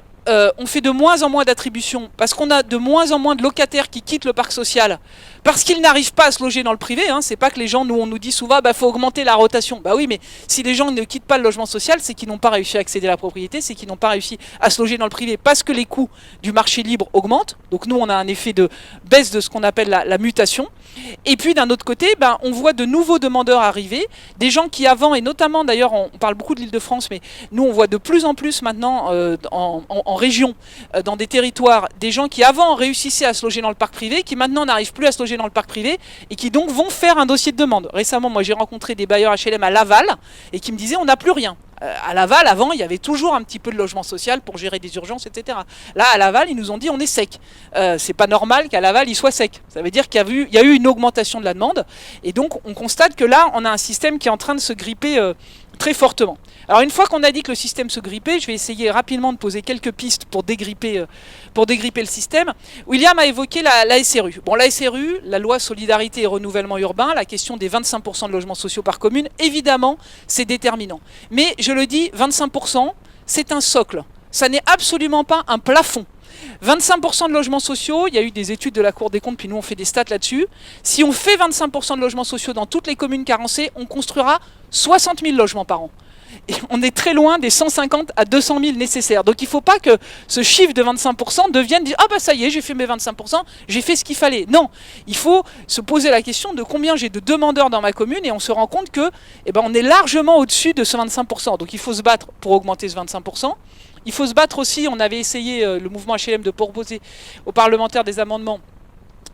S2: on fait de moins en moins d'attributions parce qu'on a de moins en moins de locataires qui quittent le parc social parce qu'ils n'arrivent pas à se loger dans le privé. C'est pas que les gens, on nous dit souvent, faut augmenter la rotation. Oui, mais si les gens ne quittent pas le logement social, c'est qu'ils n'ont pas réussi à accéder à la propriété, c'est qu'ils n'ont pas réussi à se loger dans le privé parce que les coûts du marché libre augmentent. Donc nous, on a un effet de baisse de ce qu'on appelle la mutation. Et puis d'un autre côté, on voit de nouveaux demandeurs arriver, des gens qui avant, et notamment d'ailleurs, on parle beaucoup de l'Île-de-France, mais nous on voit de plus en plus maintenant en région, dans des territoires, des gens qui avant réussissaient à se loger dans le parc privé, qui maintenant n'arrivent plus à se loger dans le parc privé, et qui donc vont faire un dossier de demande. Récemment, moi j'ai rencontré des bailleurs HLM à Laval, et qui me disaient on n'a plus rien. À Laval, avant, il y avait toujours un petit peu de logement social pour gérer des urgences, etc. Là, à Laval, ils nous ont dit on est sec. C'est pas normal qu'à Laval, il soit sec. Ça veut dire qu'il y a eu une augmentation de la demande. Et donc, on constate que là, on a un système qui est en train de se gripper très fortement. Alors, une fois qu'on a dit que le système se grippait, je vais essayer rapidement de poser quelques pistes pour dégripper le système. William a évoqué la SRU. Bon, la SRU, la loi Solidarité et Renouvellement Urbain, la question des 25% de logements sociaux par commune, évidemment, c'est déterminant. Mais je le dis, 25%, c'est un socle. Ça n'est absolument pas un plafond. 25% de logements sociaux, il y a eu des études de la Cour des comptes, puis nous on fait des stats là-dessus. Si on fait 25% de logements sociaux dans toutes les communes carencées, on construira 60 000 logements par an. Et on est très loin des 150 à 200 000 nécessaires. Donc il ne faut pas que ce chiffre de 25% devienne dire « Ah bah ça y est, j'ai fait mes 25%, j'ai fait ce qu'il fallait ». Non, il faut se poser la question de combien j'ai de demandeurs dans ma commune et on se rend compte que on est largement au-dessus de ce 25%. Donc il faut se battre pour augmenter ce 25%. Il faut se battre aussi, on avait essayé, le mouvement HLM, de proposer aux parlementaires des amendements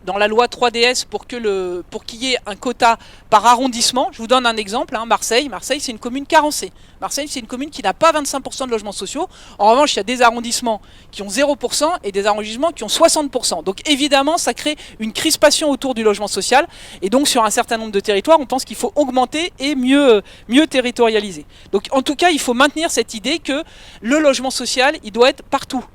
S2: dans la loi 3DS pour qu'il y ait un quota par arrondissement. Je vous donne un exemple, Marseille. Marseille, c'est une commune carencée. Marseille, c'est une commune qui n'a pas 25% de logements sociaux. En revanche, il y a des arrondissements qui ont 0% et des arrondissements qui ont 60%. Donc évidemment, ça crée une crispation autour du logement social. Et donc sur un certain nombre de territoires, on pense qu'il faut augmenter et mieux territorialiser. Donc en tout cas, il faut maintenir cette idée que le logement social, il doit être partout.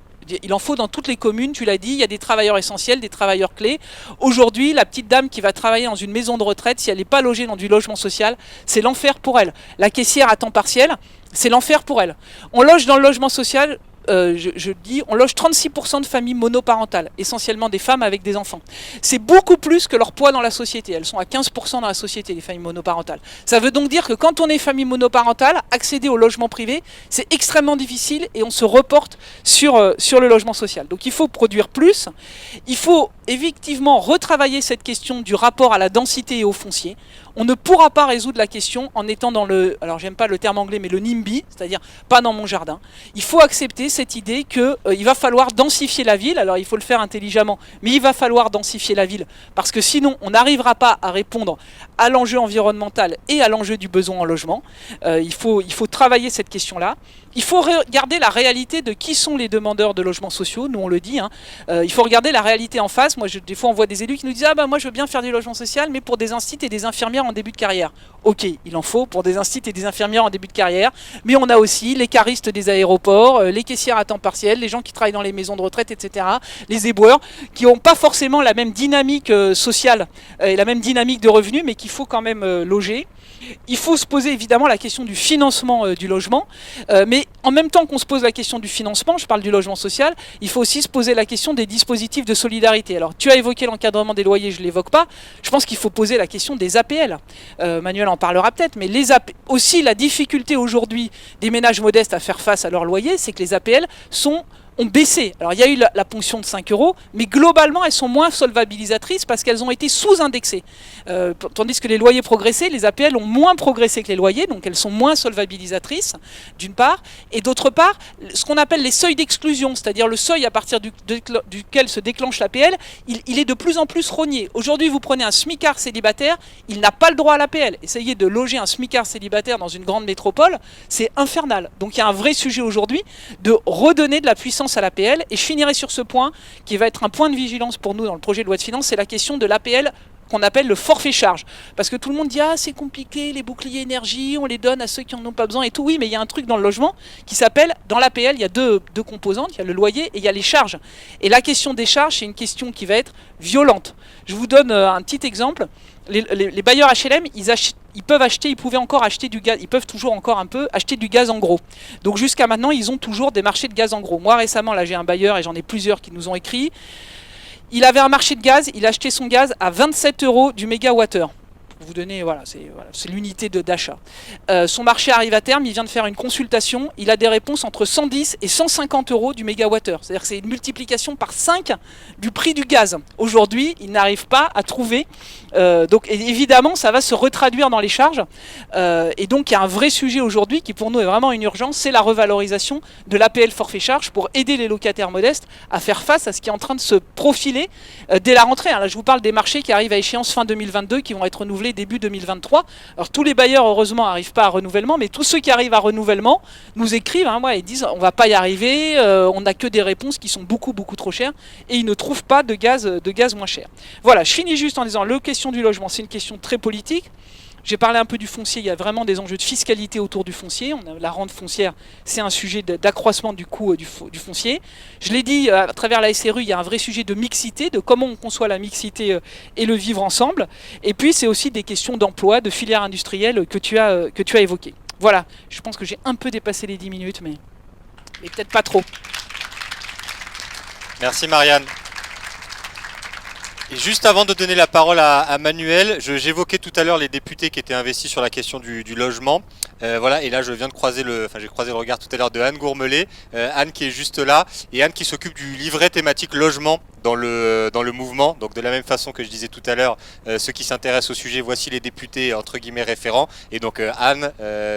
S2: Il en faut dans toutes les communes, tu l'as dit, il y a des travailleurs essentiels, des travailleurs clés. Aujourd'hui, la petite dame qui va travailler dans une maison de retraite, si elle n'est pas logée dans du logement social, c'est l'enfer pour elle. La caissière à temps partiel, c'est l'enfer pour elle. On loge dans le logement social, on loge 36% de familles monoparentales, essentiellement des femmes avec des enfants. C'est beaucoup plus que leur poids dans la société. Elles sont à 15% dans la société, les familles monoparentales. Ça veut donc dire que quand on est famille monoparentale, accéder au logement privé, c'est extrêmement difficile et on se reporte sur le logement social. Donc il faut produire plus. Il faut effectivement retravailler cette question du rapport à la densité et au foncier. On ne pourra pas résoudre la question en étant dans alors j'aime pas le terme anglais, mais le NIMBY, c'est-à-dire pas dans mon jardin. Il faut accepter cette idée qu'il va falloir densifier la ville. Alors il faut le faire intelligemment, mais il va falloir densifier la ville, parce que sinon on n'arrivera pas à répondre à l'enjeu environnemental et à l'enjeu du besoin en logement. Il faut travailler cette question-là. Il faut regarder la réalité de qui sont les demandeurs de logements sociaux, nous on le dit. Il faut regarder la réalité en face. Moi, des fois on voit des élus qui nous disent « Ah bah moi je veux bien faire du logement social, mais pour des instituts et des infirmières en début de carrière ». Ok, il en faut pour des instituts et des infirmières en début de carrière, mais on a aussi les caristes des aéroports, les caissières à temps partiel, les gens qui travaillent dans les maisons de retraite, etc., les éboueurs, qui n'ont pas forcément la même dynamique sociale et la même dynamique de revenus, mais qu'il faut quand même loger. Il faut se poser évidemment la question du financement du logement, mais en même temps qu'on se pose la question du financement, je parle du logement social, il faut aussi se poser la question des dispositifs de solidarité. Alors tu as évoqué l'encadrement des loyers, je ne l'évoque pas, je pense qu'il faut poser la question des APL. Manuel en parlera peut-être, mais aussi la difficulté aujourd'hui des ménages modestes à faire face à leur loyer, c'est que les APL ont baissé. Alors il y a eu la ponction de 5 €, mais globalement elles sont moins solvabilisatrices parce qu'elles ont été sous-indexées. Tandis que les loyers progressaient, les APL ont moins progressé que les loyers, donc elles sont moins solvabilisatrices, d'une part. Et d'autre part, ce qu'on appelle les seuils d'exclusion, c'est-à-dire le seuil à partir duquel se déclenche l'APL, il est de plus en plus rogné. Aujourd'hui, vous prenez un smicard célibataire, il n'a pas le droit à l'APL. Essayez de loger un smicard célibataire dans une grande métropole, c'est infernal. Donc il y a un vrai sujet aujourd'hui de redonner de la puissance à l'APL, et je finirai sur ce point qui va être un point de vigilance pour nous dans le projet de loi de finances, c'est la question de l'APL qu'on appelle le forfait charge. Parce que tout le monde dit « Ah, c'est compliqué, les boucliers énergie, on les donne à ceux qui n'en ont pas besoin et tout. » Oui, mais il y a un truc dans le logement qui s'appelle, dans l'APL, il y a deux composantes, il y a le loyer et il y a les charges. Et la question des charges, c'est une question qui va être violente. Je vous donne un petit exemple. Les bailleurs HLM, ils pouvaient encore acheter du gaz, ils peuvent toujours encore un peu acheter du gaz en gros. Donc jusqu'à maintenant, ils ont toujours des marchés de gaz en gros. Moi récemment, là j'ai un bailleur et j'en ai plusieurs qui nous ont écrit. Il avait un marché de gaz, il achetait son gaz à 27 € du mégawattheure. Pour vous donner, c'est l'unité d'achat. Son marché arrive à terme, il vient de faire une consultation, il a des réponses entre 110 et 150 € du mégawattheure. C'est-à-dire que c'est une multiplication par 5 du prix du gaz. Aujourd'hui, il n'arrive pas à trouver. Donc évidemment, ça va se retraduire dans les charges. Et donc il y a un vrai sujet aujourd'hui qui pour nous est vraiment une urgence, c'est la revalorisation de l'APL forfait charge pour aider les locataires modestes à faire face à ce qui est en train de se profiler dès la rentrée. Là, je vous parle des marchés qui arrivent à échéance fin 2022, qui vont être renouvelés début 2023. Alors tous les bailleurs heureusement n'arrivent pas à renouvellement, mais tous ceux qui arrivent à renouvellement nous écrivent, et disent on va pas y arriver, on n'a que des réponses qui sont beaucoup trop chères et ils ne trouvent pas de gaz moins cher. Voilà, je finis juste en disant la question du logement, c'est une question très politique. J'ai parlé un peu du foncier, il y a vraiment des enjeux de fiscalité autour du foncier. La rente foncière, c'est un sujet d'accroissement du coût du foncier. Je l'ai dit, à travers la SRU, il y a un vrai sujet de mixité, de comment on conçoit la mixité et le vivre ensemble. Et puis, c'est aussi des questions d'emploi, de filière industrielle que tu as évoquées. Voilà, je pense que j'ai un peu dépassé les 10 minutes, mais peut-être pas trop.
S1: Merci Marianne. Et juste avant de donner la parole à Manuel, j'évoquais tout à l'heure les députés qui étaient investis sur la question du logement. Voilà, et là je viens de j'ai croisé le regard tout à l'heure de Anne Gourmelet, Anne qui est juste là, et Anne qui s'occupe du livret thématique logement dans le mouvement. Donc de la même façon que je disais tout à l'heure, ceux qui s'intéressent au sujet, voici les députés entre guillemets référents. Et donc Anne,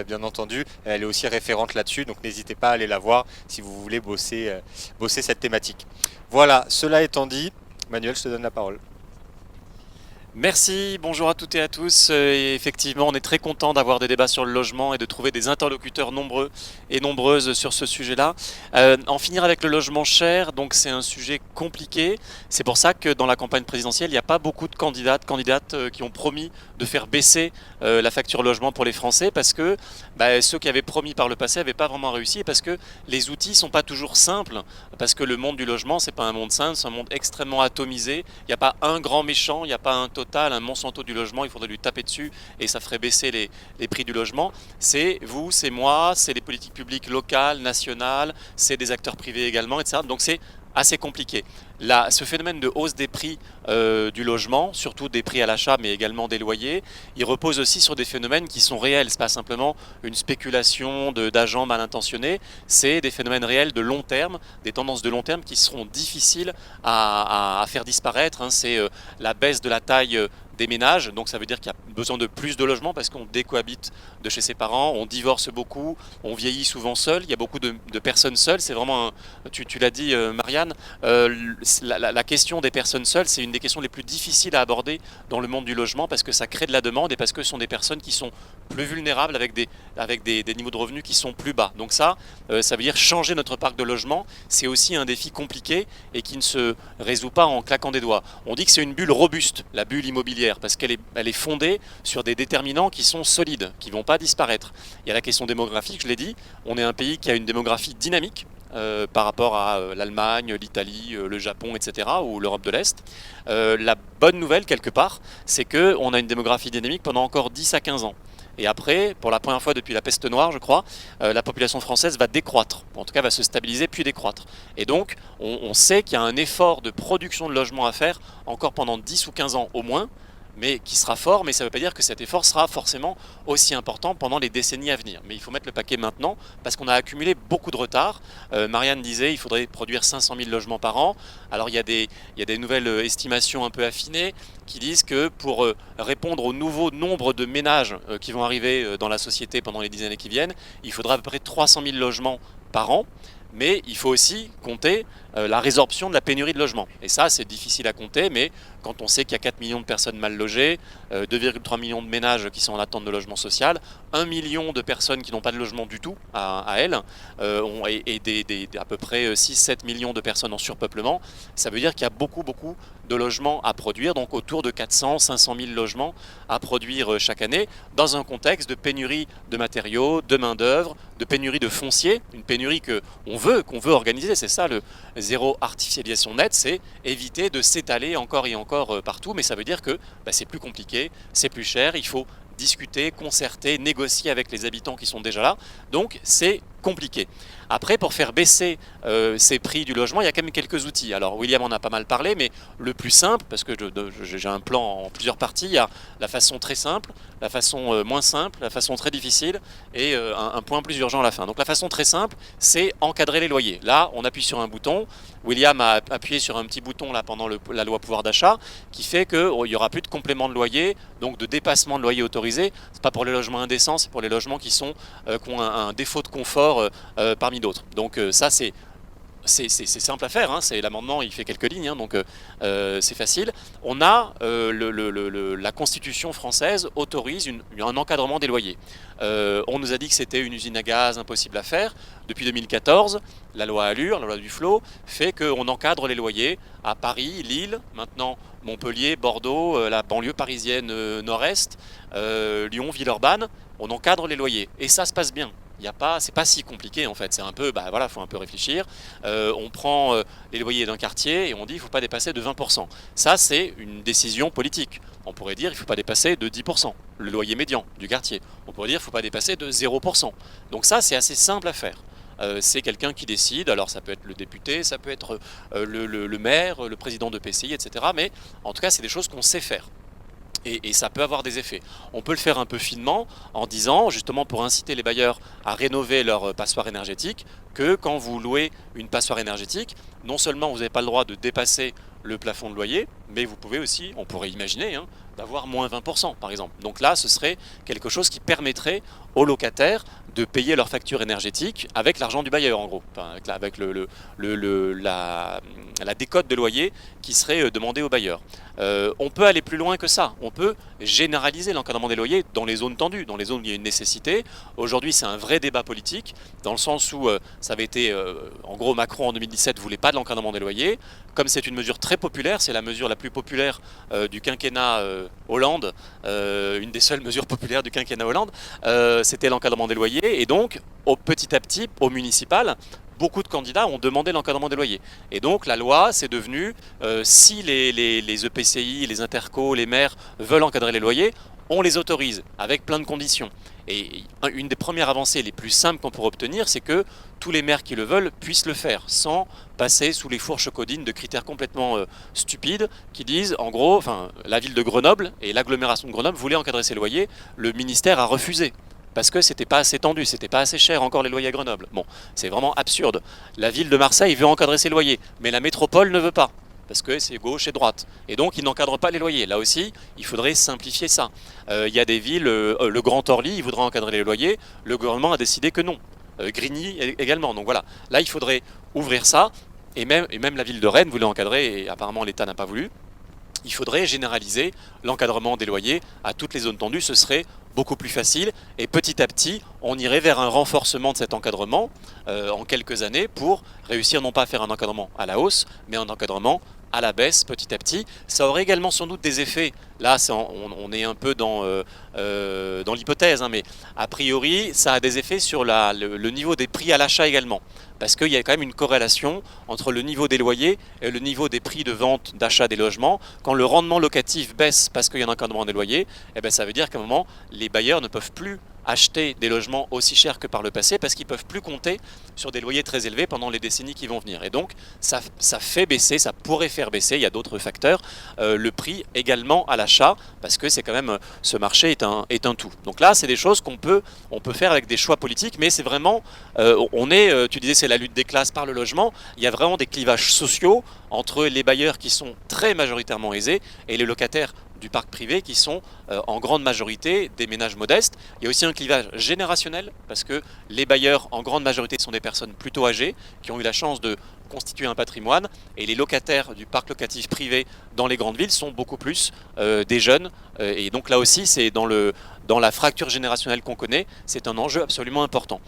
S1: bien entendu, elle est aussi référente là-dessus, donc n'hésitez pas à aller la voir si vous voulez bosser cette thématique. Voilà, cela étant dit, Manuel, je te donne la parole.
S3: Merci, bonjour à toutes et à tous. Et effectivement, on est très content d'avoir des débats sur le logement et de trouver des interlocuteurs nombreux et nombreuses sur ce sujet-là. En finir avec le logement cher, donc c'est un sujet compliqué. C'est pour ça que dans la campagne présidentielle, il n'y a pas beaucoup de candidates qui ont promis de faire baisser la facture logement pour les Français parce que ceux qui avaient promis par le passé n'avaient pas vraiment réussi et parce que les outils ne sont pas toujours simples. Parce que le monde du logement, c'est pas un monde simple, c'est un monde extrêmement atomisé. Il n'y a pas un grand méchant, il n'y a pas un total, un Monsanto du logement, il faudrait lui taper dessus et ça ferait baisser les prix du logement. C'est vous, c'est moi, c'est les politiques publiques locales, nationales, c'est des acteurs privés également, etc. Donc c'est assez compliqué. Là, ce phénomène de hausse des prix du logement, surtout des prix à l'achat, mais également des loyers, il repose aussi sur des phénomènes qui sont réels. Ce n'est pas simplement une spéculation d'agents mal intentionnés, c'est des phénomènes réels de long terme, des tendances de long terme qui seront difficiles à faire disparaître. C'est la baisse de la taille des ménages, donc ça veut dire qu'il y a besoin de plus de logements parce qu'on décohabite de chez ses parents, on divorce beaucoup, on vieillit souvent seul, il y a beaucoup de personnes seules, c'est vraiment, tu l'as dit Marianne, la question des personnes seules, c'est une des questions les plus difficiles à aborder dans le monde du logement parce que ça crée de la demande et parce que ce sont des personnes qui sont plus vulnérables avec des niveaux de revenus qui sont plus bas. Donc ça veut dire changer notre parc de logement, c'est aussi un défi compliqué et qui ne se résout pas en claquant des doigts. On dit que c'est une bulle robuste, la bulle immobilière, parce qu'elle est fondée sur des déterminants qui sont solides, qui ne vont pas disparaître. Il y a la question démographique, je l'ai dit, on est un pays qui a une démographie dynamique, par rapport à l'Allemagne, l'Italie, le Japon, etc., ou l'Europe de l'Est. La bonne nouvelle, quelque part, c'est qu'on a une démographie dynamique pendant encore 10 à 15 ans. Et après, pour la première fois depuis la peste noire, je crois, la population française va décroître, en tout cas va se stabiliser puis décroître. Et donc, on sait qu'il y a un effort de production de logements à faire encore pendant 10 ou 15 ans au moins, mais qui sera fort, mais ça ne veut pas dire que cet effort sera forcément aussi important pendant les décennies à venir. Mais il faut mettre le paquet maintenant, parce qu'on a accumulé beaucoup de retard. Marianne disait qu'il faudrait produire 500 000 logements par an. Alors il y a des nouvelles estimations un peu affinées qui disent que pour répondre au nouveau nombre de ménages qui vont arriver dans la société pendant les 10 années qui viennent, il faudra à peu près 300 000 logements par an. Mais il faut aussi compter la résorption de la pénurie de logements. Et ça, c'est difficile à compter, mais quand on sait qu'il y a 4 millions de personnes mal logées, 2,3 millions de ménages qui sont en attente de logement social, 1 million de personnes qui n'ont pas de logement du tout à elles, et à peu près 6-7 millions de personnes en surpeuplement, ça veut dire qu'il y a beaucoup de logements à produire, donc autour de 400-500 000 logements à produire chaque année, dans un contexte de pénurie de matériaux, de main-d'œuvre, de pénurie de foncier, une pénurie qu'on veut organiser, c'est ça le zéro artificialisation nette, c'est éviter de s'étaler encore et encore partout, mais ça veut dire que c'est plus compliqué, c'est plus cher, il faut discuter, concerter, négocier avec les habitants qui sont déjà là, donc c'est compliqué. Après, pour faire baisser ces prix du logement, il y a quand même quelques outils. Alors William en a pas mal parlé, mais le plus simple, parce que j'ai un plan en plusieurs parties, il y a la façon très simple, la façon moins simple, la façon très difficile et un point plus urgent à la fin. Donc la façon très simple, c'est encadrer les loyers. Là, on appuie sur un bouton. William a appuyé sur un petit bouton là pendant la loi pouvoir d'achat qui fait qu'il n'y aura plus de complément de loyer, donc de dépassement de loyer autorisé. C'est pas pour les logements indécents, c'est pour les logements qui ont un défaut de confort parmi d'autres. Donc ça c'est simple à faire, c'est l'amendement, il fait quelques lignes, donc c'est facile. On a la Constitution française autorise un encadrement des loyers. On nous a dit que c'était une usine à gaz impossible à faire. Depuis 2014, la loi Allure, la loi Duflot, fait qu'on encadre les loyers à Paris, Lille, maintenant Montpellier, Bordeaux, la banlieue parisienne nord-est, Lyon, Villeurbanne. On encadre les loyers et ça se passe bien. C'est pas si compliqué en fait, c'est un peu, faut un peu réfléchir. On prend les loyers d'un quartier et on dit il ne faut pas dépasser de 20%. Ça c'est une décision politique. On pourrait dire il ne faut pas dépasser de 10%, le loyer médian du quartier. On pourrait dire il ne faut pas dépasser de 0%. Donc ça c'est assez simple à faire. c'est quelqu'un qui décide. Alors ça peut être le député, ça peut être le maire, le président de PCI, etc. Mais en tout cas, c'est des choses qu'on sait faire. Et ça peut avoir des effets. On peut le faire un peu finement en disant, justement pour inciter les bailleurs à rénover leur passoire énergétique, que quand vous louez une passoire énergétique, non seulement vous n'avez pas le droit de dépasser le plafond de loyer, mais vous pouvez aussi, on pourrait imaginer, d'avoir moins 20% par exemple. Donc là, ce serait quelque chose qui permettrait aux locataires de payer leur facture énergétique avec l'argent du bailleur en gros, enfin, avec la décote de loyer qui serait demandée au bailleur. On peut aller plus loin que ça, on peut généraliser l'encadrement des loyers dans les zones tendues, dans les zones où il y a une nécessité. Aujourd'hui c'est un vrai débat politique, dans le sens où ça avait été, en gros Macron en 2017 ne voulait pas de l'encadrement des loyers. Comme c'est une mesure très populaire, c'est la mesure la plus populaire du quinquennat Hollande, une des seules mesures populaires du quinquennat Hollande, c'était l'encadrement des loyers, et donc petit à petit, au municipal, beaucoup de candidats ont demandé l'encadrement des loyers. Et donc la loi, c'est devenu, si les EPCI, les intercos, les maires veulent encadrer les loyers, on les autorise, avec plein de conditions. Et une des premières avancées les plus simples qu'on pourrait obtenir, c'est que tous les maires qui le veulent puissent le faire, sans passer sous les fourches codines de critères complètement stupides, qui disent, en gros, enfin, la ville de Grenoble et l'agglomération de Grenoble voulaient encadrer ses loyers, le ministère a refusé. Parce que c'était pas assez tendu, c'était pas assez cher encore les loyers à Grenoble. Bon, c'est vraiment absurde. La ville de Marseille veut encadrer ses loyers, mais la métropole ne veut pas, parce que c'est gauche et droite. Et donc ils n'encadrent pas les loyers. Là aussi, il faudrait simplifier ça. Il y a des villes, le Grand Orly, il voudrait encadrer les loyers, le gouvernement a décidé que non. Grigny également. Donc voilà, là il faudrait ouvrir ça, et même la ville de Rennes voulait encadrer, et apparemment l'État n'a pas voulu. Il faudrait généraliser l'encadrement des loyers à toutes les zones tendues, ce serait beaucoup plus facile, et petit à petit on irait vers un renforcement de cet encadrement en quelques années pour réussir non pas à faire un encadrement à la hausse, mais un encadrement à la baisse petit à petit. Ça aurait également sans doute des effets, là on est un peu dans l'hypothèse, mais a priori ça a des effets sur le niveau des prix à l'achat également, parce qu'il y a quand même une corrélation entre le niveau des loyers et le niveau des prix de vente d'achat des logements. Quand le rendement locatif baisse parce qu'il y a un encadrement des loyers, ça veut dire qu'à un moment les bailleurs ne peuvent plus acheter des logements aussi chers que par le passé, parce qu'ils ne peuvent plus compter sur des loyers très élevés pendant les décennies qui vont venir. Et donc ça fait baisser, ça pourrait faire baisser, il y a d'autres facteurs, le prix également à l'achat, parce que c'est quand même, ce marché est un tout. Donc là c'est des choses on peut faire avec des choix politiques, mais c'est vraiment, tu disais c'est la lutte des classes par le logement, il y a vraiment des clivages sociaux entre les bailleurs qui sont très majoritairement aisés et les locataires du parc privé qui sont en grande majorité des ménages modestes. Il y a aussi un clivage générationnel, parce que les bailleurs en grande majorité sont des personnes plutôt âgées qui ont eu la chance de constituer un patrimoine, et les locataires du parc locatif privé dans les grandes villes sont beaucoup plus des jeunes, et donc là aussi c'est dans la fracture générationnelle qu'on connaît, c'est un enjeu absolument important.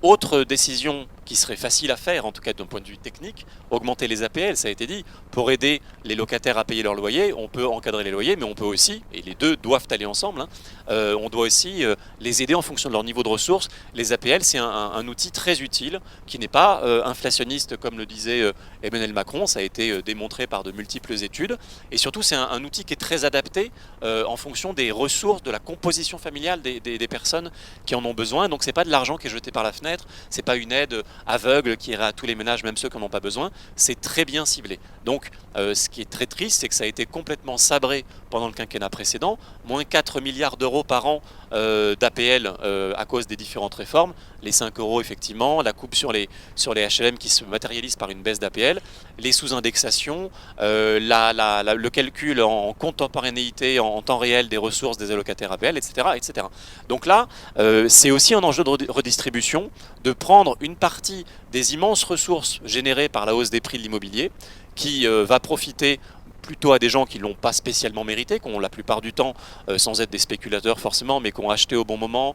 S3: Autre décision qui serait facile à faire, en tout cas d'un point de vue technique, augmenter les APL, ça a été dit, pour aider les locataires à payer leur loyer. On peut encadrer les loyers, mais on peut aussi, et les deux doivent aller ensemble, on doit aussi les aider en fonction de leur niveau de ressources. Les APL, c'est un outil très utile, qui n'est pas inflationniste comme le disait Emmanuel Macron, ça a été démontré par de multiples études, et surtout c'est un outil qui est très adapté en fonction des ressources, de la composition familiale des personnes qui en ont besoin. Donc c'est pas de l'argent qui est jeté par la fenêtre, c'est pas une aide aveugle qui irait à tous les ménages, même ceux qui n'en ont pas besoin, c'est très bien ciblé. Donc ce qui est très triste, c'est que ça a été complètement sabré pendant le quinquennat précédent, moins 4 milliards d'euros par an d'APL à cause des différentes réformes, les 5 euros effectivement, la coupe sur les HLM qui se matérialise par une baisse d'APL, les sous-indexations, le calcul en contemporanéité, en temps réel des ressources des allocataires APL, etc. etc. Donc là, c'est aussi un enjeu de redistribution, de prendre une partie des immenses ressources générées par la hausse des prix de l'immobilier, qui va profiter plutôt à des gens qui ne l'ont pas spécialement mérité, qui ont la plupart du temps, sans être des spéculateurs forcément, mais qui ont acheté au bon moment,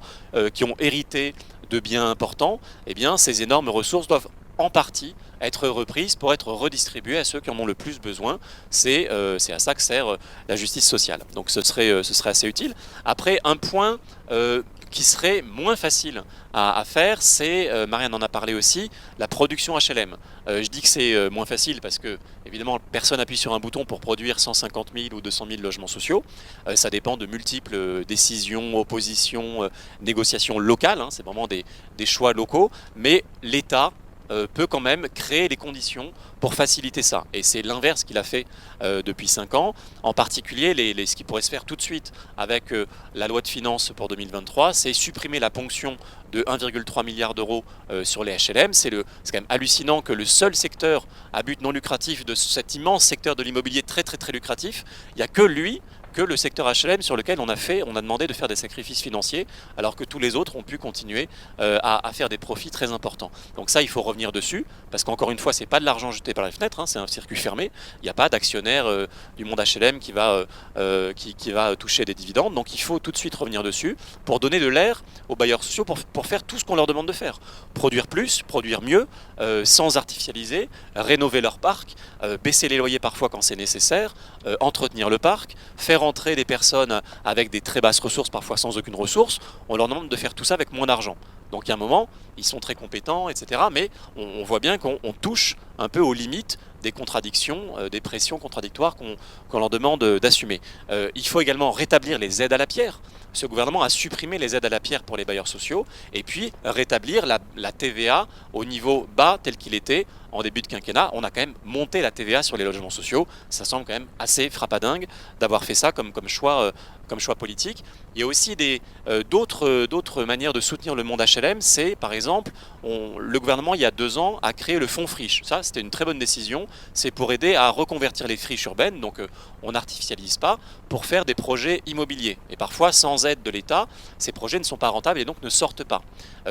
S3: qui ont hérité de biens importants. Eh bien, ces énormes ressources doivent en partie être reprises pour être redistribuées à ceux qui en ont le plus besoin. C'est à ça que sert la justice sociale. Donc ce serait assez utile. Après, un point qui serait moins facile à faire, c'est, Marianne en a parlé aussi, la production HLM. Je dis que c'est moins facile parce que, évidemment, personne appuie sur un bouton pour produire 150 000 ou 200 000 logements sociaux. Ça dépend de multiples décisions, oppositions, négociations locales, hein, c'est vraiment des choix locaux, mais l'État peut quand même créer les conditions pour faciliter ça. Et c'est l'inverse qu'il a fait depuis 5 ans. En particulier, ce qui pourrait se faire tout de suite avec la loi de finances pour 2023, c'est supprimer la ponction de 1,3 milliard d'euros sur les HLM. C'est quand même hallucinant que le seul secteur à but non lucratif de cet immense secteur de l'immobilier très lucratif, il n'y a que lui, que le secteur HLM sur lequel on a demandé de faire des sacrifices financiers, alors que tous les autres ont pu continuer à faire des profits très importants. Donc ça, il faut revenir dessus, parce qu'encore une fois, c'est pas de l'argent jeté par la fenêtre, hein, c'est un circuit fermé. Il n'y a pas d'actionnaire du monde HLM qui va toucher des dividendes. Donc il faut tout de suite revenir dessus pour donner de l'air aux bailleurs sociaux pour faire tout ce qu'on leur demande de faire. Produire plus, produire mieux, sans artificialiser, rénover leur parc, baisser les loyers parfois quand c'est nécessaire, entretenir le parc, faire entrer des personnes avec des très basses ressources, parfois sans aucune ressource. On leur demande de faire tout ça avec moins d'argent. Donc il y a un moment, ils sont très compétents, etc. Mais on voit bien qu'on touche un peu aux limites des contradictions, des pressions contradictoires qu'on leur demande d'assumer. Il faut également rétablir les aides à la pierre. Ce gouvernement a supprimé les aides à la pierre pour les bailleurs sociaux et puis rétablir la TVA au niveau bas tel qu'il était en début de quinquennat. On a quand même monté la TVA sur les logements sociaux. Ça semble quand même assez frappadingue d'avoir fait ça comme choix politique. Il y a aussi d'autres manières de soutenir le monde HLM. C'est par exemple, le gouvernement il y a 2 ans a créé le fonds friche. Ça c'était une très bonne décision. C'est pour aider à reconvertir les friches urbaines. Donc on n'artificialise pas pour faire des projets immobiliers. Et parfois sans aide de l'État, ces projets ne sont pas rentables et donc ne sortent pas.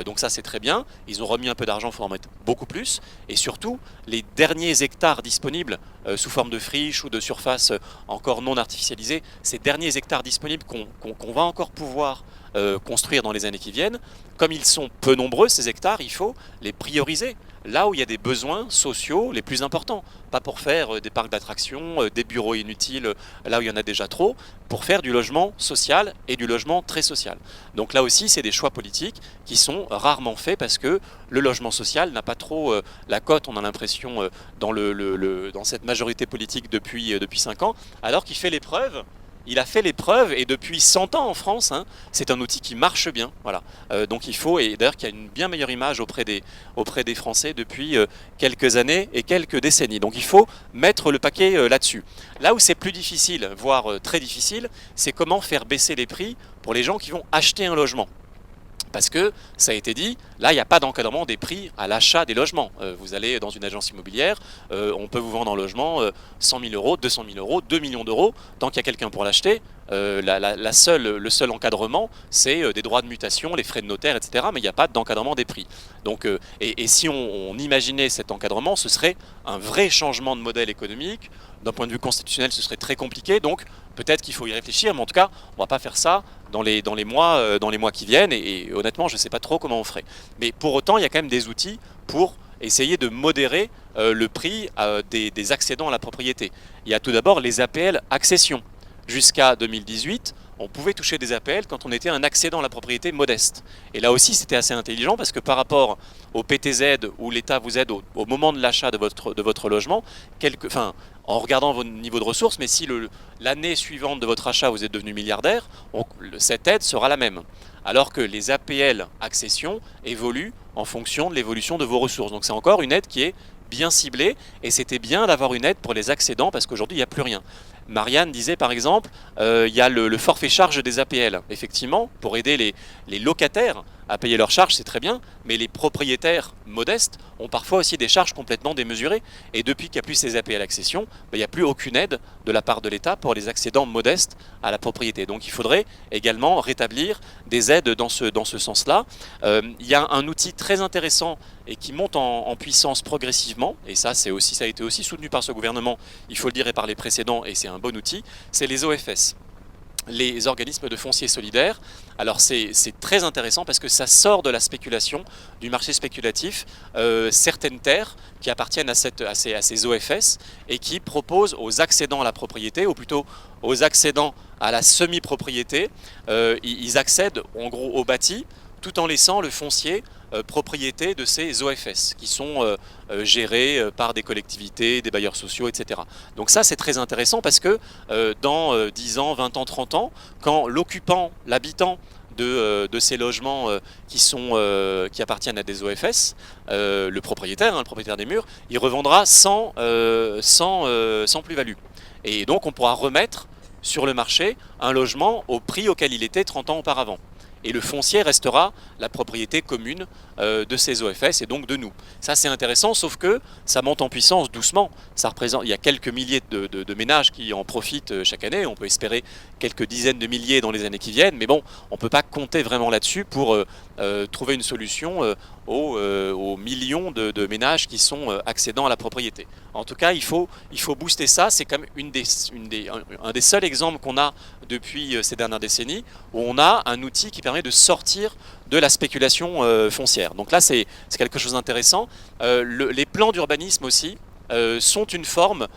S3: Donc ça c'est très bien. Ils ont remis un peu d'argent, il faut en mettre beaucoup plus. Et surtout, les derniers hectares disponibles sous forme de friches ou de surfaces encore non artificialisées, ces derniers hectares disponibles qu'on va encore pouvoir construire dans les années qui viennent, comme ils sont peu nombreux ces hectares, il faut les prioriser là où il y a des besoins sociaux les plus importants. Pas pour faire des parcs d'attractions, des bureaux inutiles là où il y en a déjà trop, pour faire du logement social et du logement très social. Donc là aussi, c'est des choix politiques qui sont rarement faits parce que le logement social n'a pas trop la cote, on a l'impression, dans cette majorité politique depuis 5 ans, alors qu'il fait les preuves. Il a fait les preuves et depuis 100 ans en France, hein, c'est un outil qui marche bien. Voilà. Donc il faut, et d'ailleurs qui a une bien meilleure image auprès des Français depuis quelques années et quelques décennies. Donc il faut mettre le paquet là-dessus. Là où c'est plus difficile, voire très difficile, c'est comment faire baisser les prix pour les gens qui vont acheter un logement. Parce que, ça a été dit, là, il n'y a pas d'encadrement des prix à l'achat des logements. Vous allez dans une agence immobilière, on peut vous vendre un logement 100 000 euros, 200 000 euros, 2 millions d'euros. Tant qu'il y a quelqu'un pour l'acheter, le seul encadrement, c'est des droits de mutation, les frais de notaire, etc. Mais il n'y a pas d'encadrement des prix. Donc, et si on imaginait cet encadrement, ce serait un vrai changement de modèle économique. D'un point de vue constitutionnel, ce serait très compliqué. Donc, peut-être qu'il faut y réfléchir. Mais en tout cas, on ne va pas faire ça dans les mois qui viennent. Et honnêtement, je ne sais pas trop comment on ferait. Mais pour autant, il y a quand même des outils pour essayer de modérer le prix des accédants à la propriété. Il y a tout d'abord les APL accession. Jusqu'à 2018, on pouvait toucher des APL quand on était un accédant à la propriété modeste. Et là aussi, c'était assez intelligent parce que par rapport au PTZ où l'État vous aide au moment de l'achat de votre logement, en regardant votre niveau de ressources, mais si l'année suivante de votre achat vous êtes devenu milliardaire, cette aide sera la même. Alors que les APL accession évoluent en fonction de l'évolution de vos ressources. Donc c'est encore une aide qui est bien ciblée et c'était bien d'avoir une aide pour les accédants parce qu'aujourd'hui il n'y a plus rien. Marianne disait par exemple, il y a le forfait charge des APL. Effectivement, pour aider les locataires à payer leurs charges, c'est très bien, mais les propriétaires modestes ont parfois aussi des charges complètement démesurées. Et depuis qu'il n'y a plus ces APL accession, il n'y a plus aucune aide de la part de l'État pour les accédants modestes à la propriété. Donc il faudrait également rétablir des aides dans ce sens-là. Il y a un outil très intéressant et qui monte en puissance progressivement, et ça a été aussi soutenu par ce gouvernement, il faut le dire, et par les précédents, et c'est un bon outil, c'est les OFS. les organismes de foncier solidaire. Alors c'est très intéressant parce que ça sort de la spéculation, du marché spéculatif, certaines terres qui appartiennent à ces OFS et qui proposent aux accédants à la propriété, ou plutôt aux accédants à la semi-propriété, ils accèdent en gros au bâti tout en laissant le foncier propriété de ces OFS qui sont gérés par des collectivités, des bailleurs sociaux, etc. Donc ça c'est très intéressant parce que dans 10 ans, 20 ans, 30 ans, quand l'occupant, l'habitant de ces logements qui appartiennent à des OFS, le propriétaire des murs, il revendra sans plus-value. Et donc on pourra remettre sur le marché un logement au prix auquel il était 30 ans auparavant. Et le foncier restera la propriété commune de ces OFS et donc de nous. Ça c'est intéressant, sauf que ça monte en puissance doucement. Il y a quelques milliers de ménages qui en profitent chaque année. On peut espérer quelques dizaines de milliers dans les années qui viennent, mais bon, on ne peut pas compter vraiment là-dessus pour trouver une solution aux millions de ménages qui sont accédants à la propriété. En tout cas, il faut booster ça. C'est quand même un des seuls exemples qu'on a depuis ces dernières décennies où on a un outil qui permet de sortir de la spéculation foncière. Donc là, c'est quelque chose d'intéressant. Les plans d'urbanisme aussi sont une forme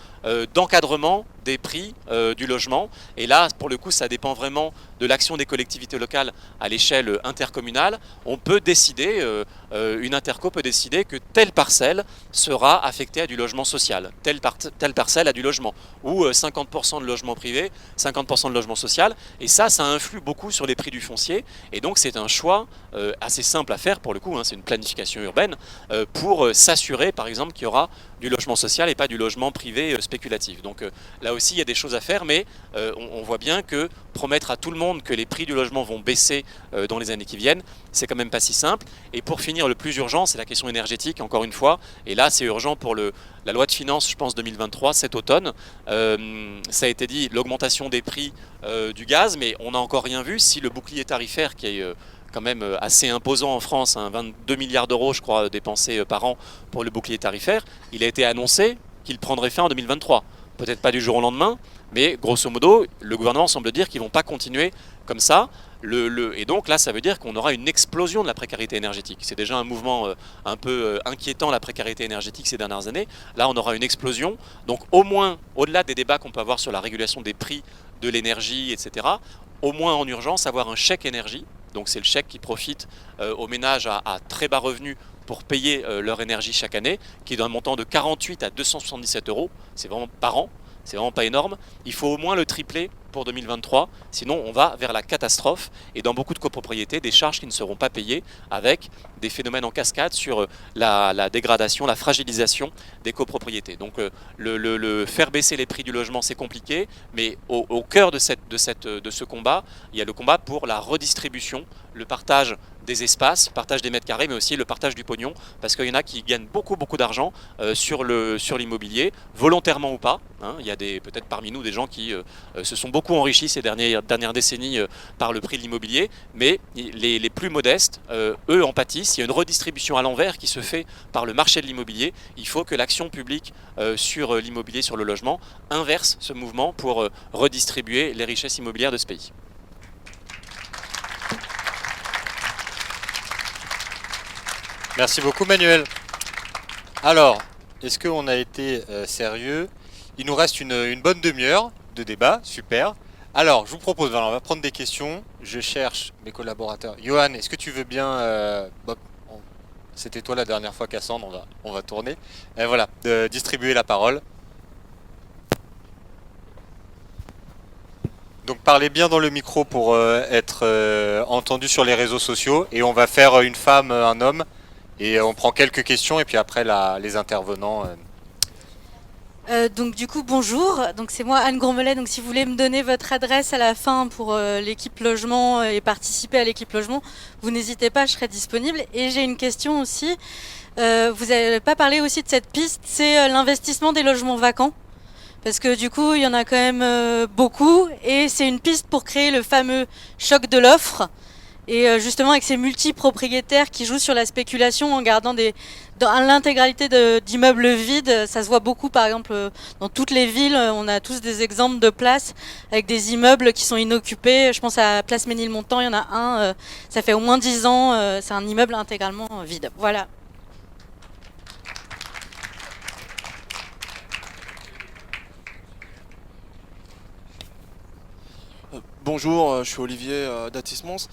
S3: d'encadrement des prix du logement. Et là, pour le coup, ça dépend vraiment de l'action des collectivités locales à l'échelle intercommunale. On peut décider, une interco peut décider que telle parcelle sera affectée à du logement social, telle parcelle à du logement, ou 50% de logement privé, 50% de logement social. Et ça influe beaucoup sur les prix du foncier. Et donc c'est un choix assez simple à faire pour le coup, hein, c'est une planification urbaine pour s'assurer par exemple qu'il y aura du logement social et pas du logement privé spéculatif. Donc là aussi il y a des choses à faire, mais on voit bien que promettre à tout le monde que les prix du logement vont baisser dans les années qui viennent, c'est quand même pas si simple. Et pour finir, le plus urgent, c'est la question énergétique, encore une fois. Et là, c'est urgent pour la loi de finances, je pense, 2023, cet automne. Ça a été dit, l'augmentation des prix du gaz, mais on n'a encore rien vu. Si le bouclier tarifaire, qui est quand même assez imposant en France, hein, 22 milliards d'euros, je crois, dépensés par an pour le bouclier tarifaire, il a été annoncé qu'il prendrait fin en 2023. Peut-être pas du jour au lendemain, mais grosso modo, le gouvernement semble dire qu'ils ne vont pas continuer comme ça. Et donc là, ça veut dire qu'on aura une explosion de la précarité énergétique. C'est déjà un mouvement un peu inquiétant, la précarité énergétique ces dernières années. Là, on aura une explosion. Donc au moins, au-delà des débats qu'on peut avoir sur la régulation des prix de l'énergie, etc., au moins en urgence, avoir un chèque énergie. Donc c'est le chèque qui profite aux ménages à très bas revenus pour payer leur énergie chaque année, qui est d'un montant de 48 à 277 euros. C'est vraiment par an. C'est vraiment pas énorme. Il faut au moins le tripler pour 2023, sinon on va vers la catastrophe et dans beaucoup de copropriétés, des charges qui ne seront pas payées avec des phénomènes en cascade sur la dégradation, la fragilisation des copropriétés. Donc le faire baisser les prix du logement, c'est compliqué, mais au cœur de ce combat, il y a le combat pour la redistribution, le partage des espaces, le partage des mètres carrés, mais aussi le partage du pognon, parce qu'il y en a qui gagnent beaucoup d'argent sur l'immobilier, volontairement ou pas. Hein. Il y a peut-être parmi nous des gens qui se sont beaucoup enrichis ces dernières décennies par le prix de l'immobilier, mais les plus modestes, eux en pâtissent. Il y a une redistribution à l'envers qui se fait par le marché de l'immobilier. Il faut que l'action publique sur l'immobilier, sur le logement, inverse ce mouvement pour redistribuer les richesses immobilières de ce pays.
S1: Merci beaucoup Manuel. Alors, est-ce qu'on a été sérieux? Il nous reste une bonne demi-heure de débat, super. Alors, je vous propose, on va prendre des questions. Je cherche mes collaborateurs. Johan, est-ce que tu veux bien... Bob, c'était toi la dernière fois, Cassandre, on va tourner. Et voilà, distribuer la parole. Donc parlez bien dans le micro pour être entendu sur les réseaux sociaux. Et on va faire une femme, un homme. Et on prend quelques questions et puis après les intervenants.
S4: Donc du coup bonjour, donc c'est moi Anne Gourmelet, donc si vous voulez me donner votre adresse à la fin pour l'équipe logement et participer à l'équipe logement, vous n'hésitez pas, je serai disponible. Et j'ai une question aussi, vous n'avez pas parlé aussi de cette piste, c'est l'investissement des logements vacants, parce que du coup il y en a quand même beaucoup et c'est une piste pour créer le fameux choc de l'offre. Et justement, avec ces multipropriétaires qui jouent sur la spéculation en gardant dans l'intégralité d'immeubles vides, ça se voit beaucoup, par exemple, dans toutes les villes, on a tous des exemples de places avec des immeubles qui sont inoccupés. Je pense à Place Ménilmontant, il y en a un, ça fait au moins 10 ans, c'est un immeuble intégralement vide. Voilà.
S5: Bonjour, je suis Olivier d'Atis-Mons.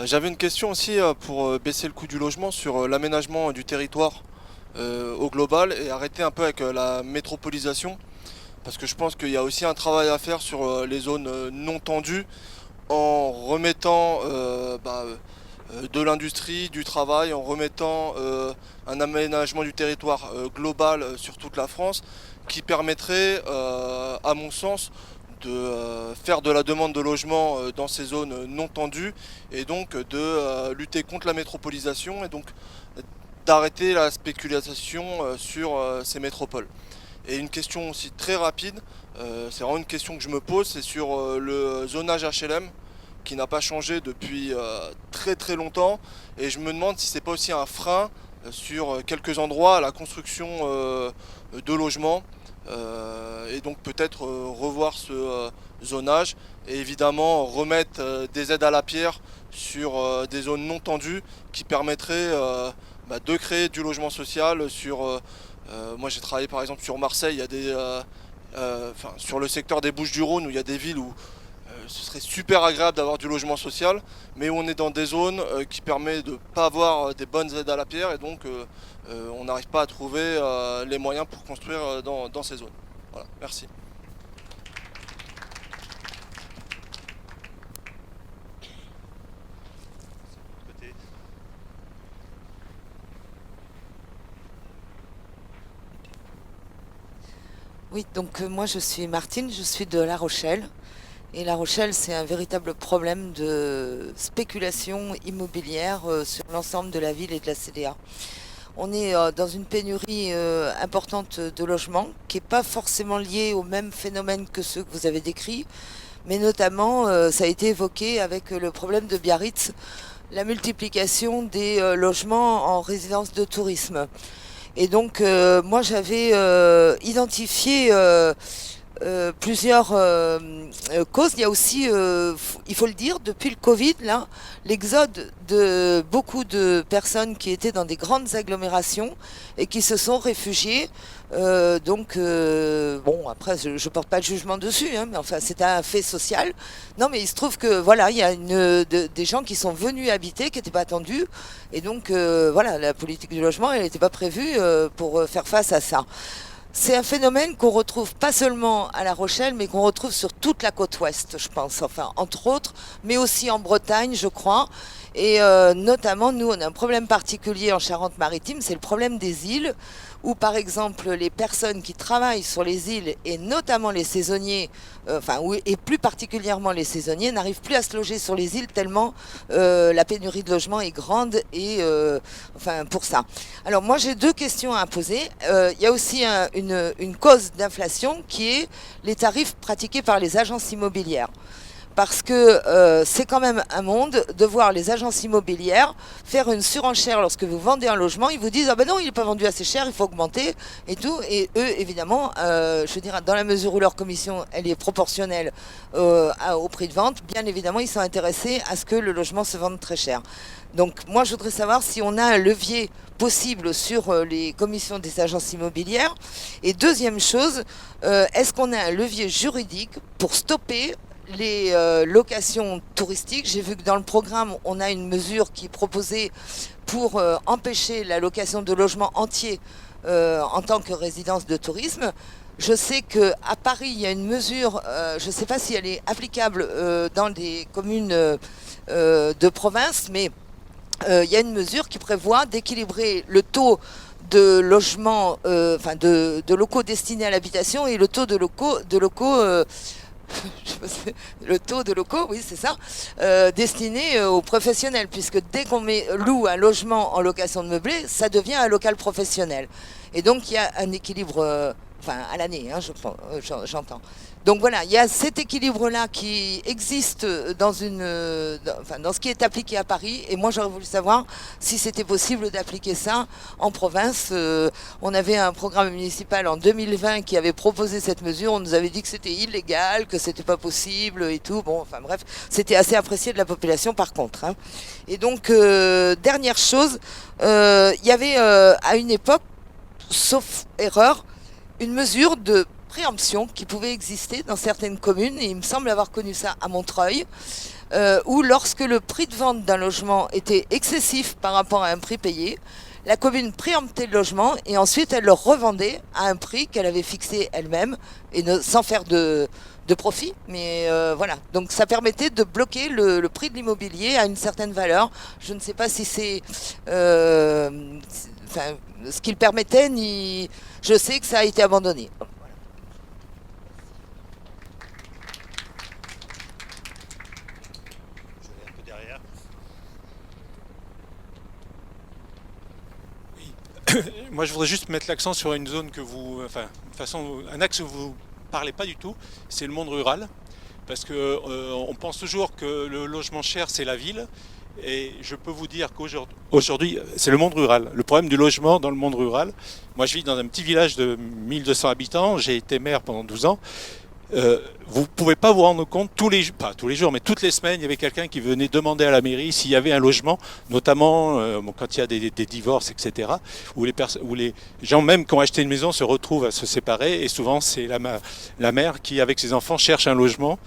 S5: J'avais une question aussi pour baisser le coût du logement sur l'aménagement du territoire au global et arrêter un peu avec la métropolisation. Parce que je pense qu'il y a aussi un travail à faire sur les zones non tendues en remettant de l'industrie, du travail, en remettant un aménagement du territoire global sur toute la France qui permettrait, à mon sens, de faire de la demande de logement dans ces zones non tendues et donc de lutter contre la métropolisation et donc d'arrêter la spéculation sur ces métropoles. Et une question aussi très rapide, c'est vraiment une question que je me pose, c'est sur le zonage HLM qui n'a pas changé depuis très très longtemps et je me demande si c'est pas aussi un frein sur quelques endroits à la construction de logements. Et donc peut-être revoir ce zonage et évidemment remettre des aides à la pierre sur des zones non tendues qui permettraient de créer du logement social sur moi j'ai travaillé par exemple sur Marseille, il y a des sur le secteur des Bouches-du-Rhône où il y a des villes où ce serait super agréable d'avoir du logement social, mais où on est dans des zones qui permettent de ne pas avoir des bonnes aides à la pierre et donc on n'arrive pas à trouver les moyens pour construire dans ces zones. Voilà, merci.
S6: Oui, donc moi je suis Martine, je suis de La Rochelle. Et La Rochelle, c'est un véritable problème de spéculation immobilière sur l'ensemble de la ville et de la CDA. On est dans une pénurie importante de logements qui n'est pas forcément liée au même phénomène que ceux que vous avez décrits, mais notamment ça a été évoqué avec le problème de Biarritz, la multiplication des logements en résidence de tourisme. Et donc moi j'avais identifié plusieurs causes. Il y a aussi, il faut le dire, depuis le Covid, là, l'exode de beaucoup de personnes qui étaient dans des grandes agglomérations et qui se sont réfugiées. Bon, après, je ne porte pas de jugement dessus, hein, mais enfin, c'est un fait social. Non, mais il se trouve que voilà, il y a des gens qui sont venus habiter, qui n'étaient pas attendus, et donc voilà, la politique du logement, elle n'était pas prévue pour faire face à ça. C'est un phénomène qu'on retrouve pas seulement à La Rochelle, mais qu'on retrouve sur toute la côte ouest, je pense, enfin, entre autres, mais aussi en Bretagne, je crois. Et notamment, nous, on a un problème particulier en Charente-Maritime, c'est le problème des îles, où par exemple, les personnes qui travaillent sur les îles, et notamment les saisonniers, et plus particulièrement les saisonniers, n'arrivent plus à se loger sur les îles tellement la pénurie de logement est grande, et pour ça. Alors moi, j'ai deux questions à poser. Il y a aussi une cause d'inflation qui est les tarifs pratiqués par les agences immobilières. Parce que c'est quand même un monde de voir les agences immobilières faire une surenchère lorsque vous vendez un logement. Ils vous disent « Ah ben non, il n'est pas vendu assez cher, il faut augmenter » et tout. Et eux, évidemment, je veux dire, dans la mesure où leur commission, elle est proportionnelle au prix de vente, bien évidemment, ils sont intéressés à ce que le logement se vende très cher. Donc moi, je voudrais savoir si on a un levier possible sur les commissions des agences immobilières. Et deuxième chose, est-ce qu'on a un levier juridique pour stopper les locations touristiques? J'ai vu que dans le programme, on a une mesure qui est proposée pour empêcher la location de logements entiers en tant que résidence de tourisme. Je sais qu'à Paris, il y a une mesure, je ne sais pas si elle est applicable dans des communes de province, mais il y a une mesure qui prévoit d'équilibrer le taux de logements, de locaux destinés à l'habitation et le taux de locaux le taux de locaux, oui c'est ça, destiné aux professionnels, puisque dès qu'on loue un logement en location de meublé, ça devient un local professionnel. Et donc il y a un équilibre Enfin, à l'année, hein, j'entends. Donc voilà, il y a cet équilibre-là qui existe dans ce qui est appliqué à Paris. Et moi, j'aurais voulu savoir si c'était possible d'appliquer ça en province. On avait un programme municipal en 2020 qui avait proposé cette mesure. On nous avait dit que c'était illégal, que c'était pas possible et tout. Bon, enfin bref, c'était assez apprécié de la population par contre. Hein. Et donc, dernière chose, il y avait à une époque, sauf erreur, une mesure de préemption qui pouvait exister dans certaines communes, et il me semble avoir connu ça à Montreuil, où lorsque le prix de vente d'un logement était excessif par rapport à un prix payé, la commune préemptait le logement et ensuite elle le revendait à un prix qu'elle avait fixé elle-même, et sans faire de profit, mais voilà. Donc ça permettait de bloquer le prix de l'immobilier à une certaine valeur. Je ne sais pas si c'est ce qu'il permettait, ni je sais que ça a été abandonné.
S7: Moi, je voudrais juste mettre l'accent sur une zone un axe que vous parlez pas du tout, c'est le monde rural, parce que on pense toujours que le logement cher, c'est la ville, et je peux vous dire qu'aujourd'hui, c'est le monde rural. Le problème du logement dans le monde rural, moi, je vis dans un petit village de 1200 habitants, j'ai été maire pendant 12 ans. Vous ne pouvez pas vous rendre compte, pas tous les jours, mais toutes les semaines, il y avait quelqu'un qui venait demander à la mairie s'il y avait un logement, notamment quand il y a des divorces, etc., où les gens même qui ont acheté une maison se retrouvent à se séparer, et souvent c'est la mère qui, avec ses enfants, cherche un logement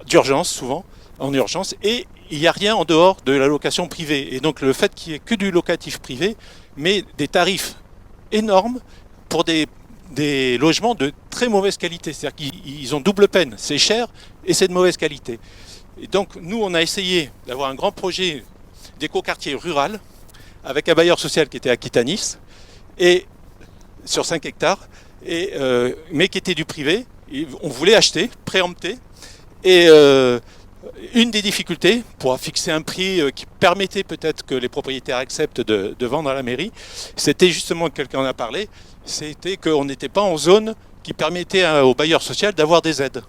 S7: d'urgence, souvent, en urgence, et il n'y a rien en dehors de la location privée. Et donc le fait qu'il n'y ait que du locatif privé, mais des tarifs énormes pour des logements de très mauvaise qualité. C'est-à-dire qu'ils ont double peine. C'est cher et c'est de mauvaise qualité. Et donc, nous, on a essayé d'avoir un grand projet d'écoquartier rural avec un bailleur social qui était à Quitanis, et sur 5 hectares, mais qui était du privé. Et on voulait acheter, préempter. Et une des difficultés pour fixer un prix qui permettait peut-être que les propriétaires acceptent de vendre à la mairie, c'était justement, quelqu'un en a parlé, c'était qu'on n'était pas en zone qui permettait aux bailleurs sociaux d'avoir des aides.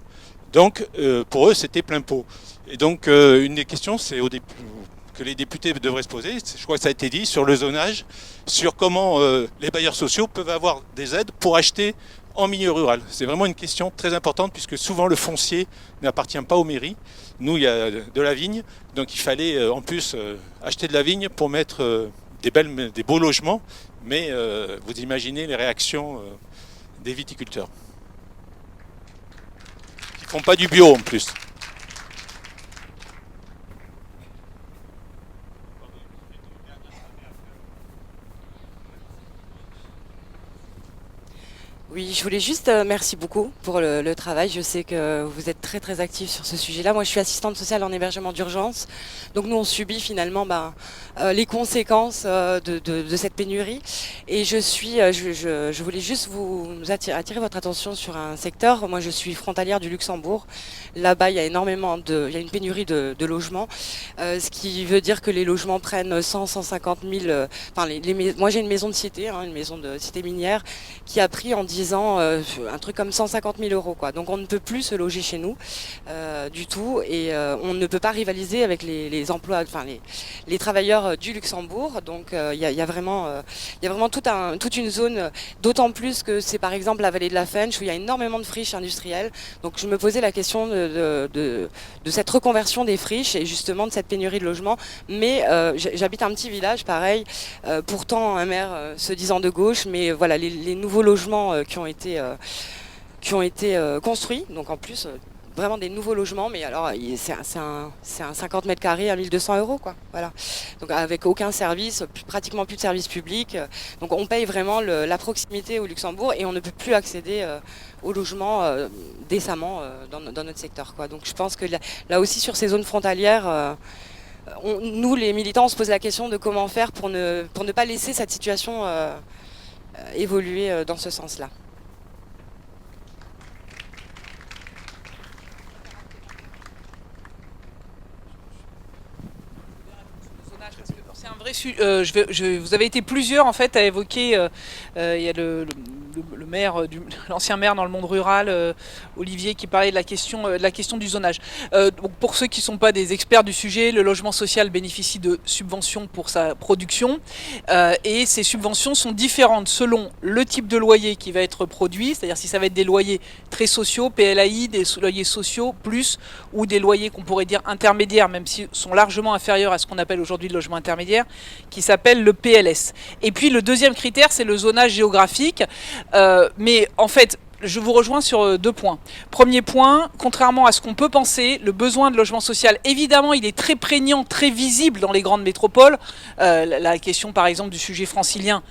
S7: Donc pour eux, c'était plein pot. Et donc une des questions que les députés devraient se poser, je crois que ça a été dit, sur le zonage, sur comment les bailleurs sociaux peuvent avoir des aides pour acheter en milieu rural. C'est vraiment une question très importante, puisque souvent le foncier n'appartient pas aux mairies. Nous, il y a de la vigne, donc il fallait en plus acheter de la vigne pour mettre des beaux logements, mais vous imaginez les réactions des viticulteurs, qui ne font pas du bio en plus.
S8: Oui, je voulais juste merci beaucoup pour le travail. Je sais que vous êtes très très actifs sur ce sujet-là. Moi, je suis assistante sociale en hébergement d'urgence. Donc nous, on subit finalement les conséquences de cette pénurie. Et je voulais juste vous attirer votre attention sur un secteur. Moi, je suis frontalière du Luxembourg. Là-bas, il y a il y a une pénurie de logements, ce qui veut dire que les logements prennent 150 000. Moi, j'ai une maison de cité, une maison de cité minière, qui a pris en 10 ans un truc comme 150 000 euros, quoi. Donc on ne peut plus se loger chez nous du tout, et on ne peut pas rivaliser avec les emplois, les travailleurs du Luxembourg. Donc il y a vraiment toute une zone, d'autant plus que c'est par exemple la vallée de la Fensch où il y a énormément de friches industrielles. Donc je me posais la question de cette reconversion des friches et justement de cette pénurie de logements. Mais j'habite un petit village, pareil, pourtant un maire se disant de gauche, mais voilà, les nouveaux logements qui ont été construits, donc en plus vraiment des nouveaux logements, mais alors c'est un 50 mètres carrés à 1200 euros, quoi. Voilà. Donc avec aucun service, pratiquement plus de service public. Donc on paye vraiment la proximité au Luxembourg, et on ne peut plus accéder au logement décemment dans notre secteur, quoi. Donc je pense que là aussi, sur ces zones frontalières, nous les militants, on se pose la question de comment faire pour ne pas laisser cette situation évoluer dans ce sens-là.
S2: C'est un vrai sujet. Vous avez été plusieurs en fait à évoquer. Il y a le maire, l'ancien maire dans le monde rural, Olivier, qui parlait de la question du zonage. Donc pour ceux qui ne sont pas des experts du sujet, le logement social bénéficie de subventions pour sa production et ces subventions sont différentes selon le type de loyer qui va être produit, c'est-à-dire si ça va être des loyers très sociaux, PLAI, des loyers sociaux plus, ou des loyers qu'on pourrait dire intermédiaires, même s'ils sont largement inférieurs à ce qu'on appelle aujourd'hui le logement intermédiaire, qui s'appelle le PLS. Et puis le deuxième critère, c'est le zonage géographique, mais en fait, je vous rejoins sur 2 points. Premier point, contrairement à ce qu'on peut penser, le besoin de logement social, évidemment, il est très prégnant, très visible dans les grandes métropoles. La question, par exemple, du sujet francilien,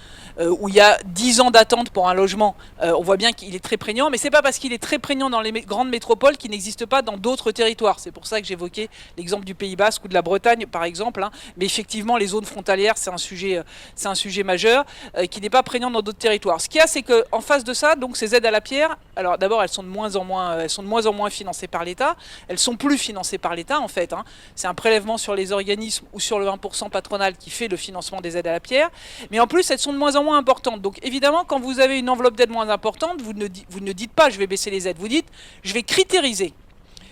S2: où il y a 10 ans d'attente pour un logement, on voit bien qu'il est très prégnant, mais c'est pas parce qu'il est très prégnant dans les grandes métropoles qu'il n'existe pas dans d'autres territoires. C'est pour ça que j'évoquais l'exemple du Pays Basque ou de la Bretagne, par exemple. Mais effectivement, les zones frontalières, c'est un sujet majeur qui n'est pas prégnant dans d'autres territoires. Ce qu'il y a, c'est qu'en face de ça, donc ces aides à la pierre, alors d'abord, elles sont de moins en moins financées par l'État. Elles sont plus financées par l'État, en fait. C'est un prélèvement sur les organismes ou sur le 1% patronal qui fait le financement des aides à la pierre. Mais en plus, elles sont de moins en moins importantes. Donc évidemment, quand vous avez une enveloppe d'aide moins importante, vous ne dites pas je vais baisser les aides, vous dites je vais critériser.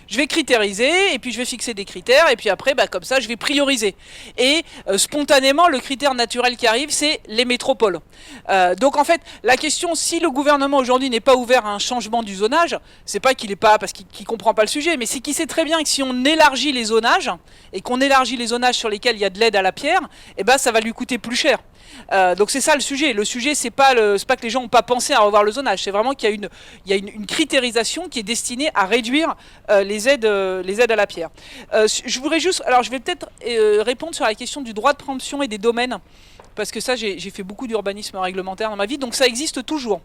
S2: Je vais critériser et puis je vais fixer des critères et puis après comme ça je vais prioriser. Et spontanément le critère naturel qui arrive c'est les métropoles. Donc en fait la question si le gouvernement aujourd'hui n'est pas ouvert à un changement du zonage, c'est pas qu'il est pas parce qu'il comprend pas le sujet, mais c'est qu'il sait très bien que si on élargit les zonages et qu'on élargit les zonages sur lesquels il y a de l'aide à la pierre, ça va lui coûter plus cher. Donc c'est ça le sujet. Le sujet c'est pas que les gens n'ont pas pensé à revoir le zonage, c'est vraiment qu'il y a une critérisation qui est destinée à réduire les aides à la pierre. Je voudrais juste, alors je vais peut-être répondre sur la question du droit de préemption et des domaines. Parce que ça, j'ai fait beaucoup d'urbanisme réglementaire dans ma vie, donc ça existe toujours.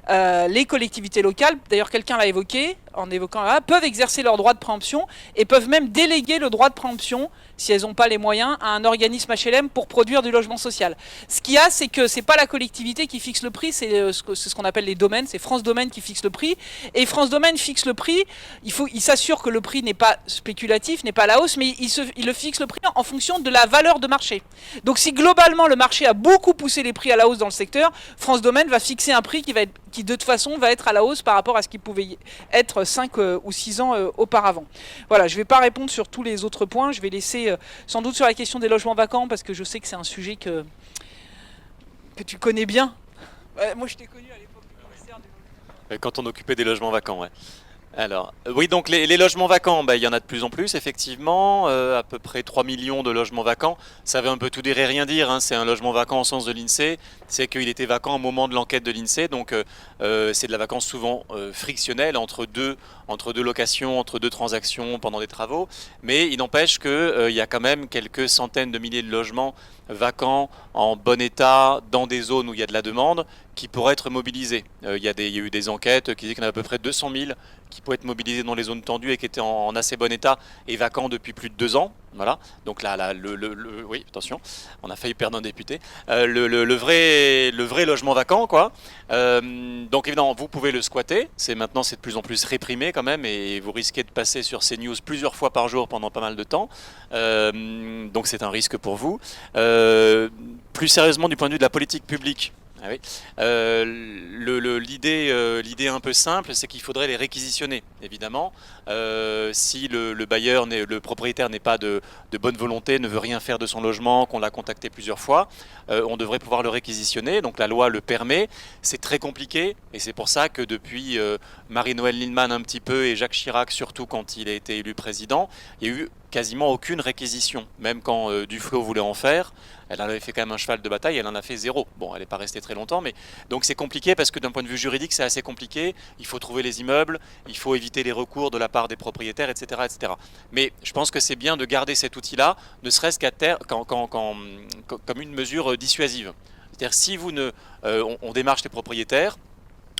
S2: Les collectivités locales, d'ailleurs quelqu'un l'a évoqué, en évoquant là, peuvent exercer leur droit de préemption et peuvent même déléguer le droit de préemption, si elles n'ont pas les moyens, à un organisme HLM pour produire du logement social. Ce qu'il y a, c'est que c'est pas la collectivité qui fixe le prix, c'est ce qu'on appelle les domaines, c'est France Domaine qui fixe le prix. Et France Domaine fixe le prix, il s'assure que le prix n'est pas spéculatif, n'est pas à la hausse, mais il le fixe le prix en fonction de la valeur de marché. Donc si globalement le marché a beaucoup poussé les prix à la hausse dans le secteur, France Domaine va fixer un prix qui de toute façon va être à la hausse par rapport à ce qui pouvait être 5 ou 6 ans auparavant. Voilà, je ne vais pas répondre sur tous les autres points, je vais laisser sans doute sur la question des logements vacants parce que je sais que c'est un sujet que tu connais bien. Moi je t'ai connu à l'époque du ministère du logement.
S3: Quand on occupait des logements vacants, ouais. Alors, oui, donc les logements vacants, il y en a de plus en plus, effectivement, à peu près 3 millions de logements vacants. Ça veut un peu tout dire et rien dire, c'est un logement vacant au sens de l'INSEE, c'est qu'il était vacant au moment de l'enquête de l'INSEE, donc c'est de la vacance souvent frictionnelle entre deux locations, entre deux transactions pendant des travaux, mais il n'empêche qu'il y a quand même quelques centaines de milliers de logements vacants en bon état dans des zones où il y a de la demande qui pourraient être mobilisés. Il y a eu des enquêtes qui disaient qu'il y en a à peu près 200 000 qui pourraient être mobilisés dans les zones tendues et qui étaient en assez bon état et vacants depuis plus de 2 ans. Voilà. Donc là, oui, attention, on a failli perdre un député. Le vrai logement vacant, quoi. Donc évidemment, vous pouvez le squatter. Maintenant, c'est de plus en plus réprimé quand même, et vous risquez de passer sur CNews plusieurs fois par jour pendant pas mal de temps. Donc c'est un risque pour vous. Plus sérieusement, du point de vue de la politique publique. Ah oui. L'idée un peu simple, c'est qu'il faudrait les réquisitionner, évidemment. Si le propriétaire n'est pas de bonne volonté, ne veut rien faire de son logement, qu'on l'a contacté plusieurs fois, on devrait pouvoir le réquisitionner. Donc la loi le permet. C'est très compliqué et c'est pour ça que depuis Marie-Noëlle Lienemann un petit peu et Jacques Chirac surtout quand il a été élu président, il y a eu quasiment aucune réquisition. Même quand Duflot voulait en faire, elle en avait fait quand même un cheval de bataille, elle en a fait 0. Bon, elle n'est pas restée très longtemps, mais donc c'est compliqué parce que d'un point de vue juridique, c'est assez compliqué. Il faut trouver les immeubles, il faut éviter les recours de la part des propriétaires, etc., etc. Mais je pense que c'est bien de garder cet outil-là, ne serait-ce qu'à terre, comme une mesure dissuasive. C'est-à-dire si on démarche les propriétaires,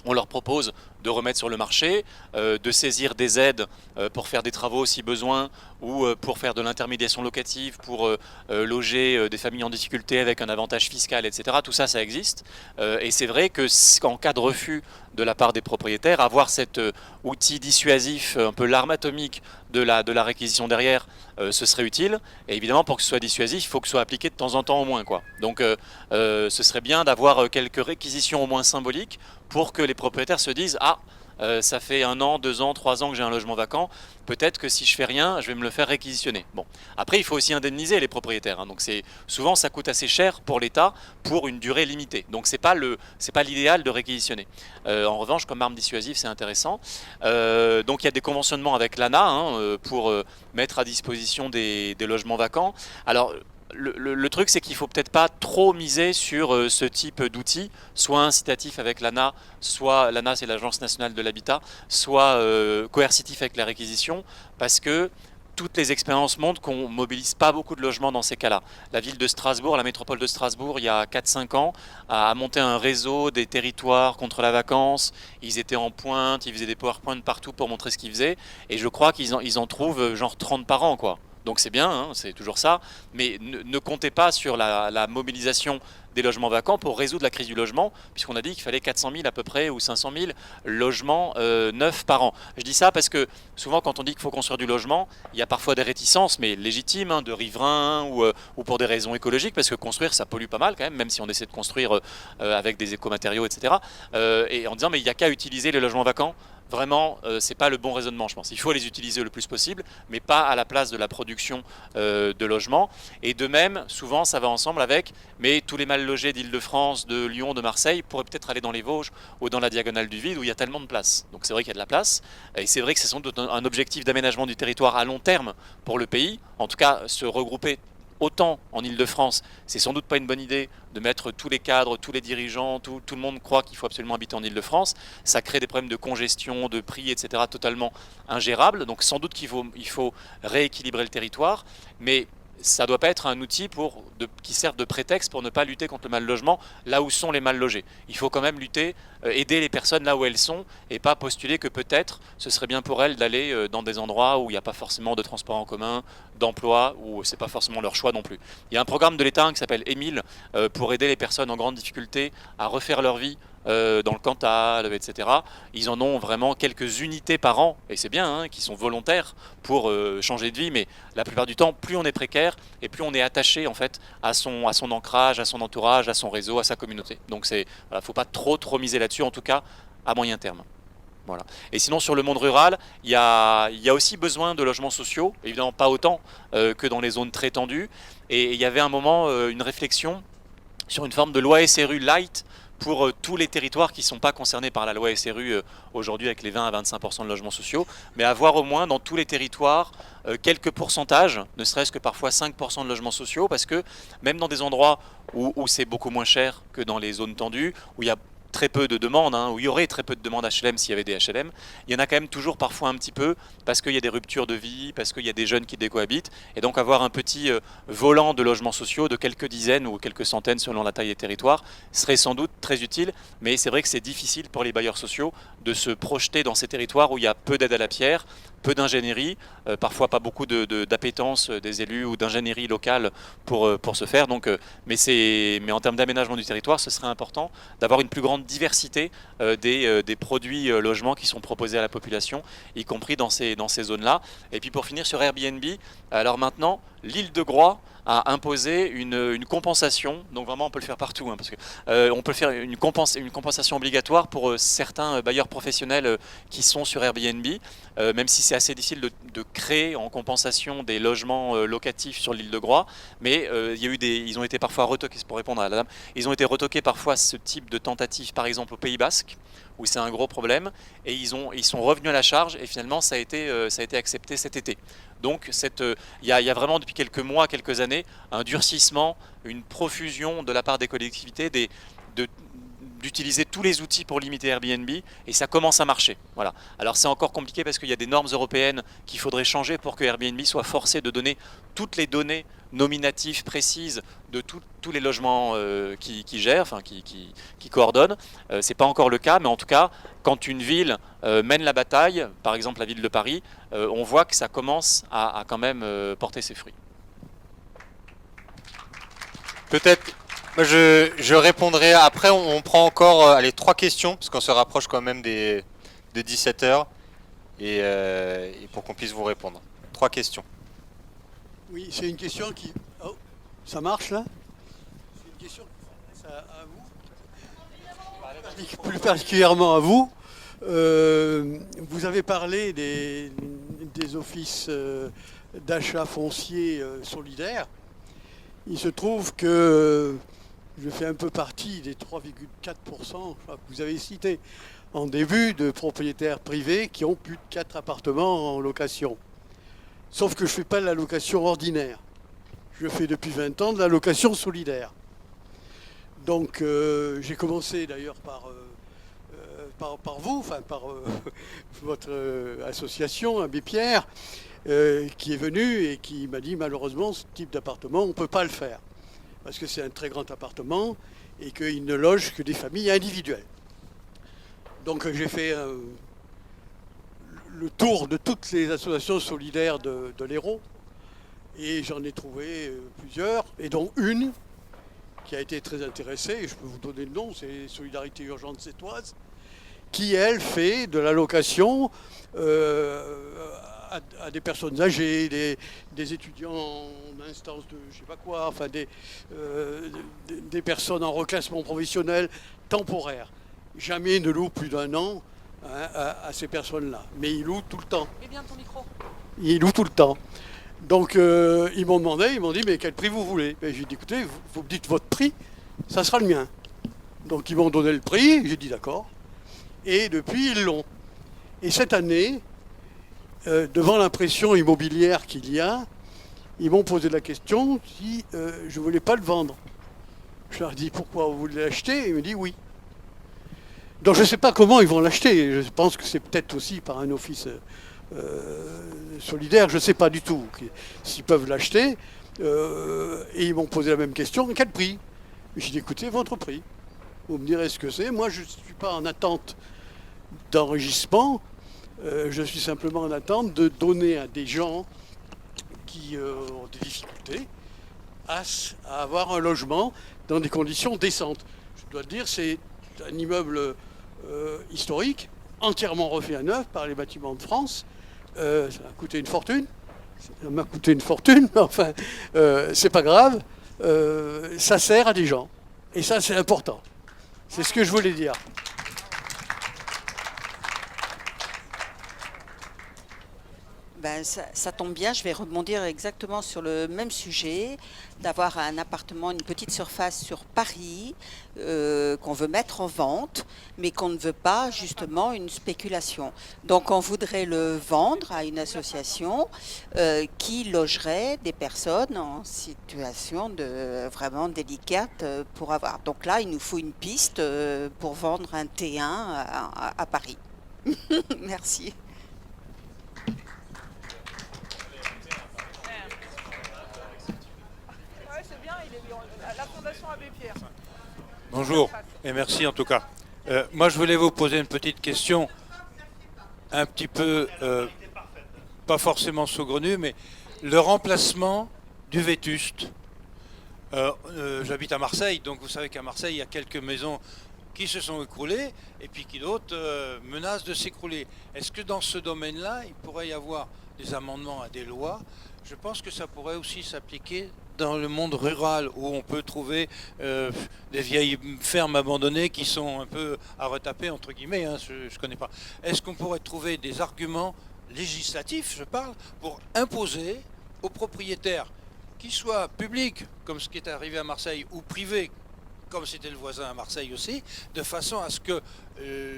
S3: on leur propose de remettre sur le marché, de saisir des aides pour faire des travaux si besoin, ou pour faire de l'intermédiation locative, pour loger des familles en difficulté avec un avantage fiscal, etc. Tout ça, ça existe. Et c'est vrai qu'en cas de refus de la part des propriétaires, avoir cet outil dissuasif, un peu l'arme atomique de la réquisition derrière, ce serait utile. Et évidemment, pour que ce soit dissuasif, il faut que ce soit appliqué de temps en temps au moins, quoi. Donc ce serait bien d'avoir quelques réquisitions au moins symboliques pour que les propriétaires se disent « Ah, ça fait 1 an, 2 ans, 3 ans que j'ai un logement vacant. Peut-être que si je fais rien, je vais me le faire réquisitionner. » Bon. Après, il faut aussi indemniser les propriétaires. Hein. Donc souvent, ça coûte assez cher pour l'État pour une durée limitée. Donc c'est pas l'idéal de réquisitionner. En revanche, comme arme dissuasive, c'est intéressant. Donc il y a des conventionnements avec l'ANA pour mettre à disposition des logements vacants. Alors le truc, c'est qu'il ne faut peut-être pas trop miser sur ce type d'outils, soit incitatif avec l'ANA, soit l'ANA, c'est l'Agence nationale de l'habitat, soit coercitif avec la réquisition, parce que toutes les expériences montrent qu'on ne mobilise pas beaucoup de logements dans ces cas-là. La ville de Strasbourg, la métropole de Strasbourg, il y a 4-5 ans, a monté un réseau des territoires contre la vacance. Ils étaient en pointe, ils faisaient des PowerPoint partout pour montrer ce qu'ils faisaient. Et je crois qu'ils en trouvent genre 30 par an, quoi. Donc c'est bien, hein, c'est toujours ça, mais ne comptez pas sur la mobilisation des logements vacants pour résoudre la crise du logement, puisqu'on a dit qu'il fallait 400 000 à peu près, ou 500 000 logements neufs par an. Je dis ça parce que souvent quand on dit qu'il faut construire du logement, il y a parfois des réticences, mais légitimes, hein, de riverains ou pour des raisons écologiques, parce que construire ça pollue pas mal quand même si on essaie de construire avec des écomatériaux, etc. Et en disant mais il n'y a qu'à utiliser les logements vacants. Vraiment, c'est pas le bon raisonnement, je pense. Il faut les utiliser le plus possible, mais pas à la place de la production de logements. Et de même, souvent, ça va ensemble avec, mais tous les mal logés d'Île-de-France, de Lyon, de Marseille pourraient peut-être aller dans les Vosges ou dans la diagonale du vide où il y a tellement de place. Donc c'est vrai qu'il y a de la place, et c'est vrai que c'est sans doute un objectif d'aménagement du territoire à long terme pour le pays. En tout cas, se regrouper autant en Île-de-France, c'est sans doute pas une bonne idée de mettre tous les cadres, tous les dirigeants, tout le monde croit qu'il faut absolument habiter en Île-de-France. Ça crée des problèmes de congestion, de prix, etc. totalement ingérables. Donc sans doute qu'il faut rééquilibrer le territoire, mais ça ne doit pas être un outil qui serve de prétexte pour ne pas lutter contre le mal logement là où sont les mal logés. Il faut quand même lutter, aider les personnes là où elles sont et pas postuler que peut-être ce serait bien pour elles d'aller dans des endroits où il n'y a pas forcément de transport en commun, d'emploi, où ce n'est pas forcément leur choix non plus. Il y a un programme de l'État qui s'appelle Émile pour aider les personnes en grande difficulté à refaire leur vie dans le Cantal, etc. Ils en ont vraiment quelques unités par an, et c'est bien, hein, qui sont volontaires pour changer de vie, mais la plupart du temps, plus on est précaire, et plus on est attaché en fait à son ancrage, à son entourage, à son réseau, à sa communauté. Donc voilà, faut pas trop miser là-dessus, en tout cas à moyen terme. Voilà. Et sinon sur le monde rural, il y a aussi besoin de logements sociaux, évidemment pas autant que dans les zones très tendues, et il y avait un moment une réflexion sur une forme de loi SRU light pour tous les territoires qui ne sont pas concernés par la loi SRU aujourd'hui avec les 20 à 25% de logements sociaux, mais avoir au moins dans tous les territoires quelques pourcentages, ne serait-ce que parfois 5% de logements sociaux, parce que même dans des endroits où c'est beaucoup moins cher que dans les zones tendues, où il y a très peu de demandes, hein, où il y aurait très peu de demandes HLM s'il y avait des HLM, il y en a quand même toujours parfois un petit peu, parce qu'il y a des ruptures de vie, parce qu'il y a des jeunes qui décohabitent, et donc avoir un petit volant de logements sociaux de quelques dizaines ou quelques centaines selon la taille des territoires serait sans doute très utile, mais c'est vrai que c'est difficile pour les bailleurs sociaux de se projeter dans ces territoires où il y a peu d'aide à la pierre, peu d'ingénierie, parfois pas beaucoup d'appétence des élus ou d'ingénierie locale pour se faire. Donc, mais en termes d'aménagement du territoire, ce serait important d'avoir une plus grande diversité des produits logements qui sont proposés à la population, y compris dans ces zones-là. Et puis pour finir sur Airbnb, alors maintenant, l'île de Groix a imposé une compensation, donc vraiment on peut le faire partout, hein, parce que on peut faire une compensation obligatoire pour certains bailleurs professionnels qui sont sur Airbnb, même si c'est assez difficile de créer en compensation des logements locatifs sur l'île de Groix, mais ils ont été parfois retoqués, pour répondre à la dame, ils ont été retoqués parfois ce type de tentative, par exemple au Pays Basque, où c'est un gros problème, et ils sont revenus à la charge, et finalement ça a été accepté cet été. Donc il y a vraiment depuis quelques mois, quelques années, un durcissement, une profusion de la part des collectivités d'utiliser tous les outils pour limiter Airbnb, et ça commence à marcher. Voilà. Alors c'est encore compliqué parce qu'il y a des normes européennes qu'il faudrait changer pour que Airbnb soit forcé de donner toutes les données nominatives précises de tous les logements qui gèrent, enfin qui coordonnent. C'est pas encore le cas, mais en tout cas, quand une ville mène la bataille, par exemple la ville de Paris, on voit que ça commence à quand même porter ses fruits.
S1: Peut-être, je répondrai après. On prend encore 3 questions, parce qu'on se rapproche quand même de 17h, et pour qu'on puisse vous répondre. 3 questions.
S9: Oui, c'est une question qui... Oh, ça marche là? C'est une question qui s'adresse à vous, plus particulièrement à vous. Vous avez parlé des offices d'achat foncier solidaires. Il se trouve que je fais un peu partie des 3,4% que vous avez cités en début de propriétaires privés qui ont plus de 4 appartements en location. Sauf que je ne fais pas de la location ordinaire. Je fais depuis 20 ans de la location solidaire. Donc j'ai commencé d'ailleurs par vous, enfin par votre association, Abbé Pierre, qui est venu et qui m'a dit malheureusement ce type d'appartement, on ne peut pas le faire. Parce que c'est un très grand appartement et qu'il ne loge que des familles individuelles. Donc j'ai fait le tour de toutes les associations solidaires de l'Hérault et j'en ai trouvé plusieurs, et dont une qui a été très intéressée, et je peux vous donner le nom, c'est Solidarité Urgente Sétoise, qui elle fait de la location à des personnes âgées, des étudiants en instance de je sais pas quoi, enfin des personnes en reclassement professionnel temporaire. Jamais ne loue plus d'1 an à ces personnes-là. Mais ils louent tout le temps.
S2: Mets bien ton micro.
S9: Ils louent tout le temps. Donc ils m'ont demandé, ils m'ont dit mais quel prix vous voulez? J'ai dit écoutez, vous me dites votre prix, ça sera le mien. Donc ils m'ont donné le prix, j'ai dit d'accord. Et depuis ils l'ont. Et cette année, devant l'impression immobilière qu'il y a, ils m'ont posé la question si je ne voulais pas le vendre. Je leur ai dit pourquoi vous voulez l'acheter? Ils me dit oui. Donc je ne sais pas comment ils vont l'acheter. Je pense que c'est peut-être aussi par un office solidaire, je ne sais pas du tout s'ils peuvent l'acheter. Et ils m'ont posé la même question, quel prix? J'ai dit écoutez, votre prix. Vous me direz ce que c'est. Moi je ne suis pas en attente d'enregistrement. Je suis simplement en attente de donner à des gens qui ont des difficultés à avoir un logement dans des conditions décentes. Je dois te dire, c'est un immeuble historique, entièrement refait à neuf par les Bâtiments de France. Ça a coûté une fortune. Ça m'a coûté une fortune, mais enfin, c'est pas grave. Ça sert à des gens. Et ça, c'est important. C'est ce que je voulais dire.
S10: Ben, ça tombe bien, je vais rebondir exactement sur le même sujet, d'avoir un appartement, une petite surface sur Paris qu'on veut mettre en vente, mais qu'on ne veut pas justement une spéculation. Donc on voudrait le vendre à une association qui logerait des personnes en situation de vraiment délicate pour avoir. Donc là, il nous faut une piste pour vendre un T1 à Paris. Merci.
S2: La Fondation Abbé Pierre.
S11: Bonjour et merci en tout cas. Moi je voulais vous poser une petite question un petit peu, pas forcément saugrenue, mais le remplacement du vétuste. J'habite à Marseille, donc vous savez qu'à Marseille il y a quelques maisons qui se sont écroulées et puis qui d'autres menacent de s'écrouler. Est-ce que dans ce domaine-là, il pourrait y avoir des amendements à des lois? Je pense que ça pourrait aussi s'appliquer dans le monde rural où on peut trouver des vieilles fermes abandonnées qui sont un peu à retaper, entre guillemets, hein, je ne connais pas. Est-ce qu'on pourrait trouver des arguments législatifs, je parle, pour imposer aux propriétaires, qu'ils soient publics, comme ce qui est arrivé à Marseille, ou privés, comme c'était le voisin à Marseille aussi, de façon à ce que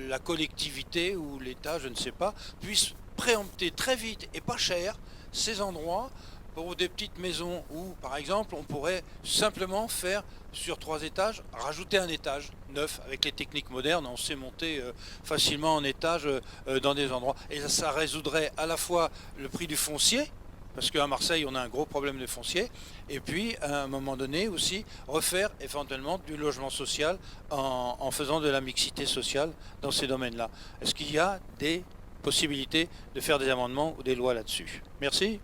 S11: la collectivité ou l'État, je ne sais pas, puisse préempter très vite et pas cher ces endroits pour des petites maisons où, par exemple, on pourrait simplement faire sur 3 étages, rajouter un étage neuf. Avec les techniques modernes, on sait monter facilement en étage dans des endroits. Et ça résoudrait à la fois le prix du foncier, parce qu'à Marseille, on a un gros problème de foncier, et puis, à un moment donné aussi, refaire éventuellement du logement social en faisant de la mixité sociale dans ces domaines-là. Est-ce qu'il y a des possibilités de faire des amendements ou des lois là-dessus? Merci.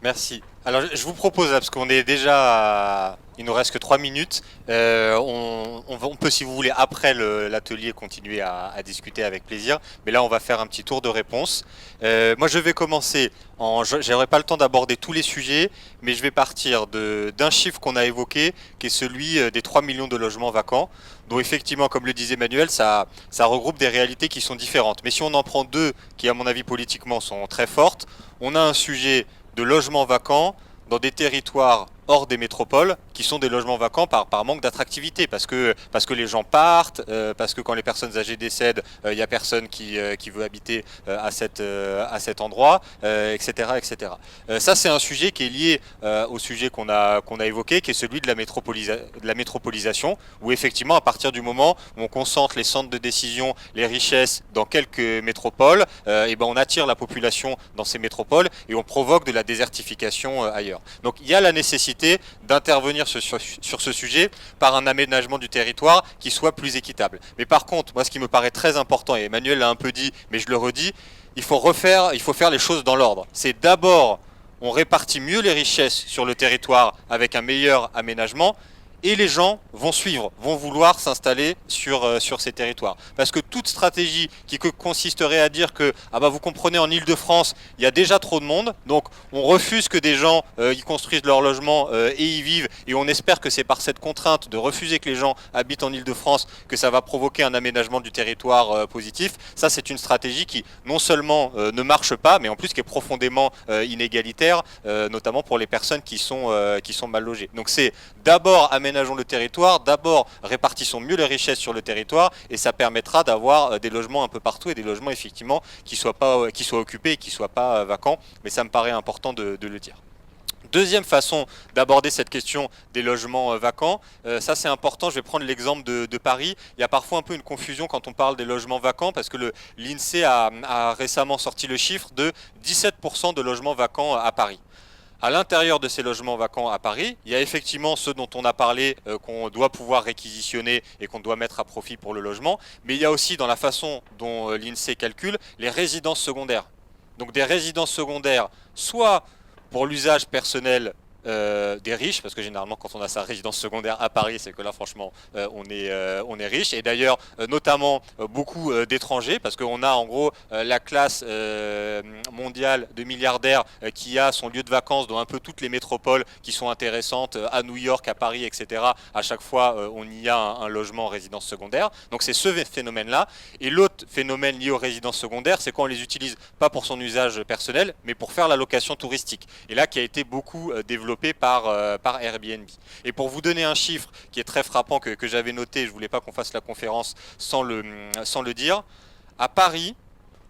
S1: Merci. Alors je vous propose, là, parce qu'on est déjà Il nous reste que 3 minutes. On peut, si vous voulez, après l'atelier, continuer à discuter avec plaisir. Mais là, on va faire un petit tour de réponse. Moi, je vais commencer. J'aurai pas le temps d'aborder tous les sujets, mais je vais partir d'un chiffre qu'on a évoqué, qui est celui des 3 millions de logements vacants, dont effectivement, comme le disait Manuel, ça regroupe des réalités qui sont différentes. Mais si on en prend deux, qui à mon avis politiquement sont très fortes, on a un sujet de logements vacants dans des territoires hors des métropoles, qui sont des logements vacants par manque d'attractivité, parce que les gens partent, parce que quand les personnes âgées décèdent, il n'y a personne qui veut habiter à cet endroit, etc. etc. Ça, c'est un sujet qui est lié au sujet qu'on a évoqué, qui est celui de la métropolisation, où effectivement, à partir du moment où on concentre les centres de décision, les richesses dans quelques métropoles, et ben on attire la population dans ces métropoles et on provoque de la désertification ailleurs. Donc il y a la nécessité d'intervenir sur ce sujet par un aménagement du territoire qui soit plus équitable. Mais par contre, moi ce qui me paraît très important, et Emmanuel l'a un peu dit, mais je le redis, il faut faire les choses dans l'ordre. C'est d'abord, on répartit mieux les richesses sur le territoire avec un meilleur aménagement, et les gens vont suivre, vont vouloir s'installer sur ces territoires. Parce que toute stratégie qui consisterait à dire que, vous comprenez, en Ile-de-France, il y a déjà trop de monde, donc on refuse que des gens y construisent leur logement et y vivent, et on espère que c'est par cette contrainte de refuser que les gens habitent en Ile-de-France que ça va provoquer un aménagement du territoire positif. Ça, c'est une stratégie qui, non seulement ne marche pas, mais en plus qui est profondément inégalitaire, notamment pour les personnes qui sont mal logées. Donc c'est d'abord aménageons le territoire, d'abord répartissons mieux les richesses sur le territoire, et ça permettra d'avoir des logements un peu partout, et des logements effectivement qui soient occupés et qui ne soient pas vacants, mais ça me paraît important de le dire. Deuxième façon d'aborder cette question des logements vacants, ça c'est important, je vais prendre l'exemple de Paris. Il y a parfois un peu une confusion quand on parle des logements vacants, parce que l'INSEE a récemment sorti le chiffre de 17% de logements vacants à Paris. À l'intérieur de ces logements vacants à Paris, il y a effectivement ceux dont on a parlé, qu'on doit pouvoir réquisitionner et qu'on doit mettre à profit pour le logement, mais il y a aussi, dans la façon dont l'INSEE calcule, les résidences secondaires. Donc des résidences secondaires, soit pour l'usage personnel des riches, parce que généralement quand on a sa résidence secondaire à Paris, c'est que là franchement on est riche, et d'ailleurs notamment beaucoup d'étrangers, parce qu'on a en gros la classe mondiale de milliardaires qui a son lieu de vacances dans un peu toutes les métropoles qui sont intéressantes, à New York, à Paris, etc. À chaque fois on y a un logement en résidence secondaire, donc c'est ce phénomène-là. Et l'autre phénomène lié aux résidences secondaires, c'est quand on les utilise pas pour son usage personnel, mais pour faire la location touristique, et là qui a été beaucoup développé par Airbnb. Et pour vous donner un chiffre qui est très frappant, que j'avais noté, je voulais pas qu'on fasse la conférence sans le dire, à Paris,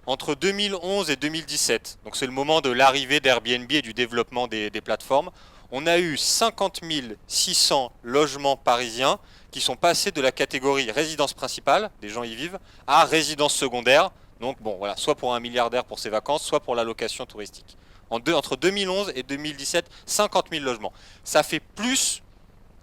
S1: entre 2011 et 2017, donc c'est le moment de l'arrivée d'Airbnb et du développement des plateformes, on a eu 50 600 logements parisiens qui sont passés de la catégorie résidence principale, des gens y vivent, à résidence secondaire, donc bon voilà, soit pour un milliardaire pour ses vacances, soit pour la location touristique. Entre 2011 et 2017, 50 000 logements. Ça fait plus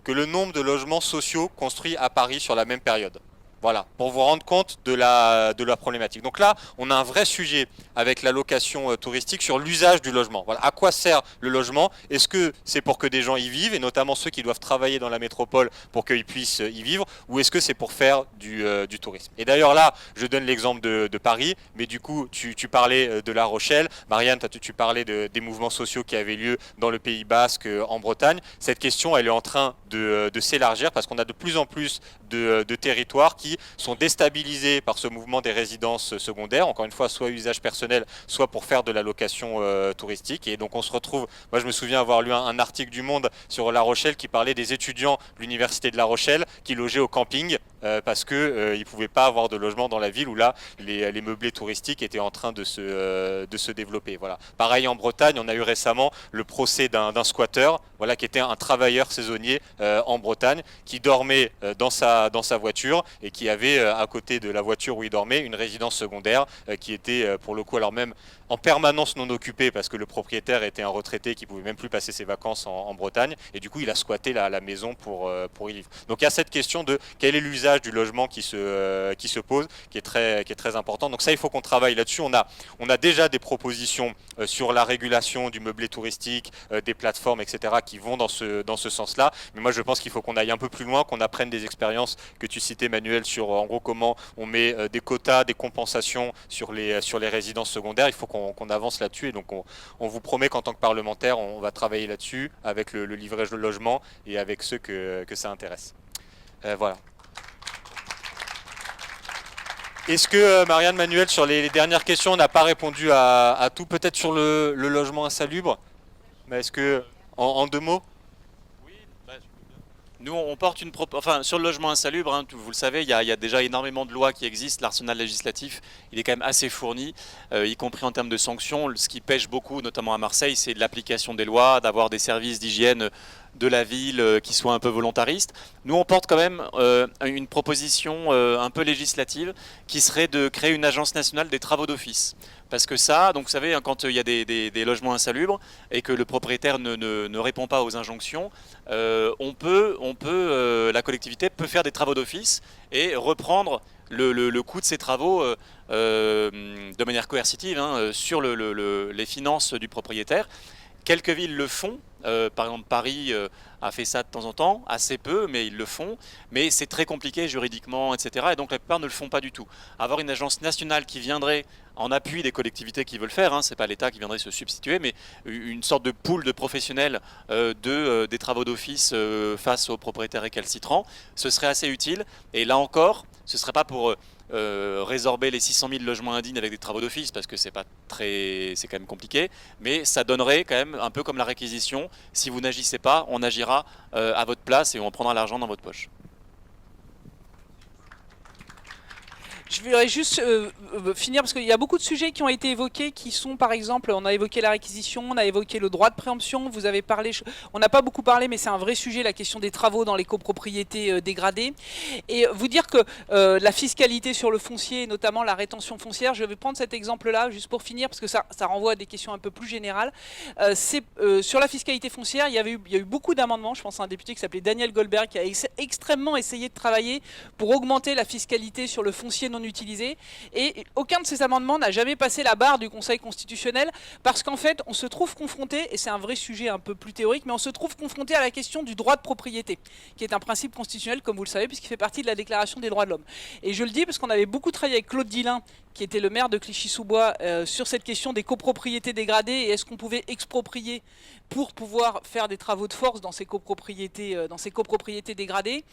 S1: que le nombre de logements sociaux construits à Paris sur la même période. Voilà, pour vous rendre compte de la problématique. Donc là, on a un vrai sujet avec la location touristique sur l'usage du logement. Voilà, à quoi sert le logement? Est-ce que c'est pour que des gens y vivent, et notamment ceux qui doivent travailler dans la métropole pour qu'ils puissent y vivre, ou est-ce que c'est pour faire du tourisme? Et d'ailleurs là, je donne l'exemple de Paris, mais du coup, tu parlais de La Rochelle. Marianne, tu parlais des mouvements sociaux qui avaient lieu dans le Pays Basque, en Bretagne. Cette question, elle est en train de s'élargir, parce qu'on a de plus en plus de territoires qui sont déstabilisés par ce mouvement des résidences secondaires, encore une fois, soit usage personnel, soit pour faire de la location touristique. Et donc on se retrouve, moi je me souviens avoir lu un article du Monde sur La Rochelle qui parlait des étudiants de l'université de La Rochelle qui logeaient au camping parce qu'ils ne pouvaient pas avoir de logement dans la ville, où là les meublés touristiques étaient en train de se développer. Voilà. Pareil en Bretagne, on a eu récemment le procès d'un squatteur, voilà, qui était un travailleur saisonnier en Bretagne, qui dormait dans sa voiture, et qui avait à côté de la voiture où il dormait une résidence secondaire qui était pour le coup alors même en permanence non occupée parce que le propriétaire était un retraité qui pouvait même plus passer ses vacances en Bretagne, et du coup il a squatté la maison pour y vivre. Donc il y a cette question de quel est l'usage du logement qui se pose, qui est très important. Donc ça, il faut qu'on travaille là-dessus. On a déjà des propositions sur la régulation du meublé touristique, des plateformes, etc., qui vont dans ce sens-là. Mais moi je pense qu'il faut qu'on aille un peu plus loin, qu'on apprenne des expériences que tu citais, Manuel, sur en gros comment on met des quotas, des compensations sur les résidences secondaires. Il faut qu'on avance là-dessus, et donc on vous promet qu'en tant que parlementaire, on va travailler là-dessus avec le livret de logement et avec ceux que ça intéresse. Voilà. Est-ce que Marianne, Manuel, sur les dernières questions, on n'a pas répondu à tout, peut-être sur le logement insalubre, mais est-ce que, en 2 mots?
S3: Nous, on porte sur le logement insalubre, hein, vous le savez, il y a déjà énormément de lois qui existent. L'arsenal législatif, il est quand même assez fourni, y compris en termes de sanctions. Ce qui pêche beaucoup, notamment à Marseille, c'est de l'application des lois, d'avoir des services d'hygiène de la ville qui soient un peu volontaristes. Nous, on porte quand même une proposition un peu législative qui serait de créer une agence nationale des travaux d'office. Parce que ça, donc vous savez, quand il y a des logements insalubres et que le propriétaire ne répond pas aux injonctions, la collectivité peut faire des travaux d'office et reprendre le coût de ces travaux de manière coercitive, hein, sur les finances du propriétaire. Quelques villes le font, par exemple Paris a fait ça de temps en temps, assez peu, mais ils le font, mais c'est très compliqué juridiquement, etc. Et donc la plupart ne le font pas du tout. Avoir une agence nationale qui viendrait en appui des collectivités qui veulent faire, hein, c'est pas l'État qui viendrait se substituer, mais une sorte de pool de professionnels des travaux d'office face aux propriétaires récalcitrants, ce serait assez utile. Et là encore, ce ne serait pas pour résorber les 600 000 logements indignes avec des travaux d'office, parce que c'est quand même compliqué, mais ça donnerait quand même un peu comme la réquisition. Si vous n'agissez pas, on agira à votre place et on prendra l'argent dans votre poche.
S2: Je voudrais juste finir, parce qu'il y a beaucoup de sujets qui ont été évoqués, qui sont par exemple, on a évoqué la réquisition, on a évoqué le droit de préemption, vous avez parlé, on n'a pas beaucoup parlé, mais c'est un vrai sujet, la question des travaux dans les copropriétés dégradées. Et vous dire que la fiscalité sur le foncier, notamment la rétention foncière, je vais prendre cet exemple-là, juste pour finir, parce que ça renvoie à des questions un peu plus générales. Sur la fiscalité foncière, il y a eu beaucoup d'amendements, je pense à un député qui s'appelait Daniel Goldberg, qui a extrêmement essayé de travailler pour augmenter la fiscalité sur le foncier non utilisé, et aucun de ces amendements n'a jamais passé la barre du Conseil constitutionnel, parce qu'en fait on se trouve confronté, et c'est un vrai sujet un peu plus théorique, mais on se trouve confronté à la question du droit de propriété, qui est un principe constitutionnel, comme vous le savez, puisqu'il fait partie de la Déclaration des droits de l'homme. Et je le dis parce qu'on avait beaucoup travaillé avec Claude Dillin, qui était le maire de Clichy-sous-Bois, sur cette question des copropriétés dégradées, et est-ce qu'on pouvait exproprier pour pouvoir faire des travaux de force dans ces copropriétés dégradées.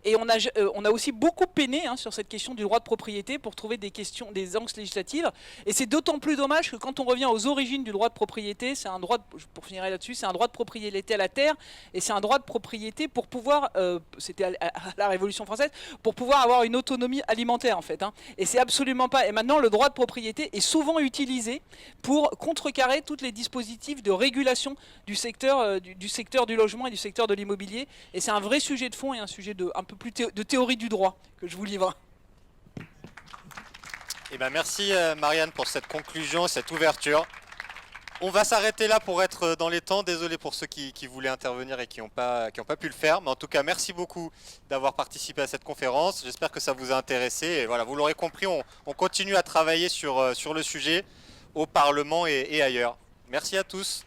S2: Et on a aussi beaucoup peiné, hein, sur cette question du droit de propriété pour trouver des angles législatives. Et c'est d'autant plus dommage que quand on revient aux origines du droit de propriété, c'est un droit, pour finir là-dessus, c'est un droit de propriété à la terre, et c'est un droit de propriété pour pouvoir, c'était à la Révolution française, pour pouvoir avoir une autonomie alimentaire en fait. Hein. Et c'est absolument pas. Et maintenant, le droit de propriété est souvent utilisé pour contrecarrer tous les dispositifs de régulation du secteur du logement et du secteur de l'immobilier. Et c'est un vrai sujet de fond et un sujet un peu plus de théorie du droit que je vous livre.
S1: Eh ben merci Marianne pour cette conclusion, cette ouverture. On va s'arrêter là pour être dans les temps. Désolé pour ceux qui voulaient intervenir et qui n'ont pas pu le faire. Mais en tout cas, merci beaucoup d'avoir participé à cette conférence. J'espère que ça vous a intéressé. Et voilà, vous l'aurez compris, on continue à travailler sur le sujet au Parlement et ailleurs. Merci à tous.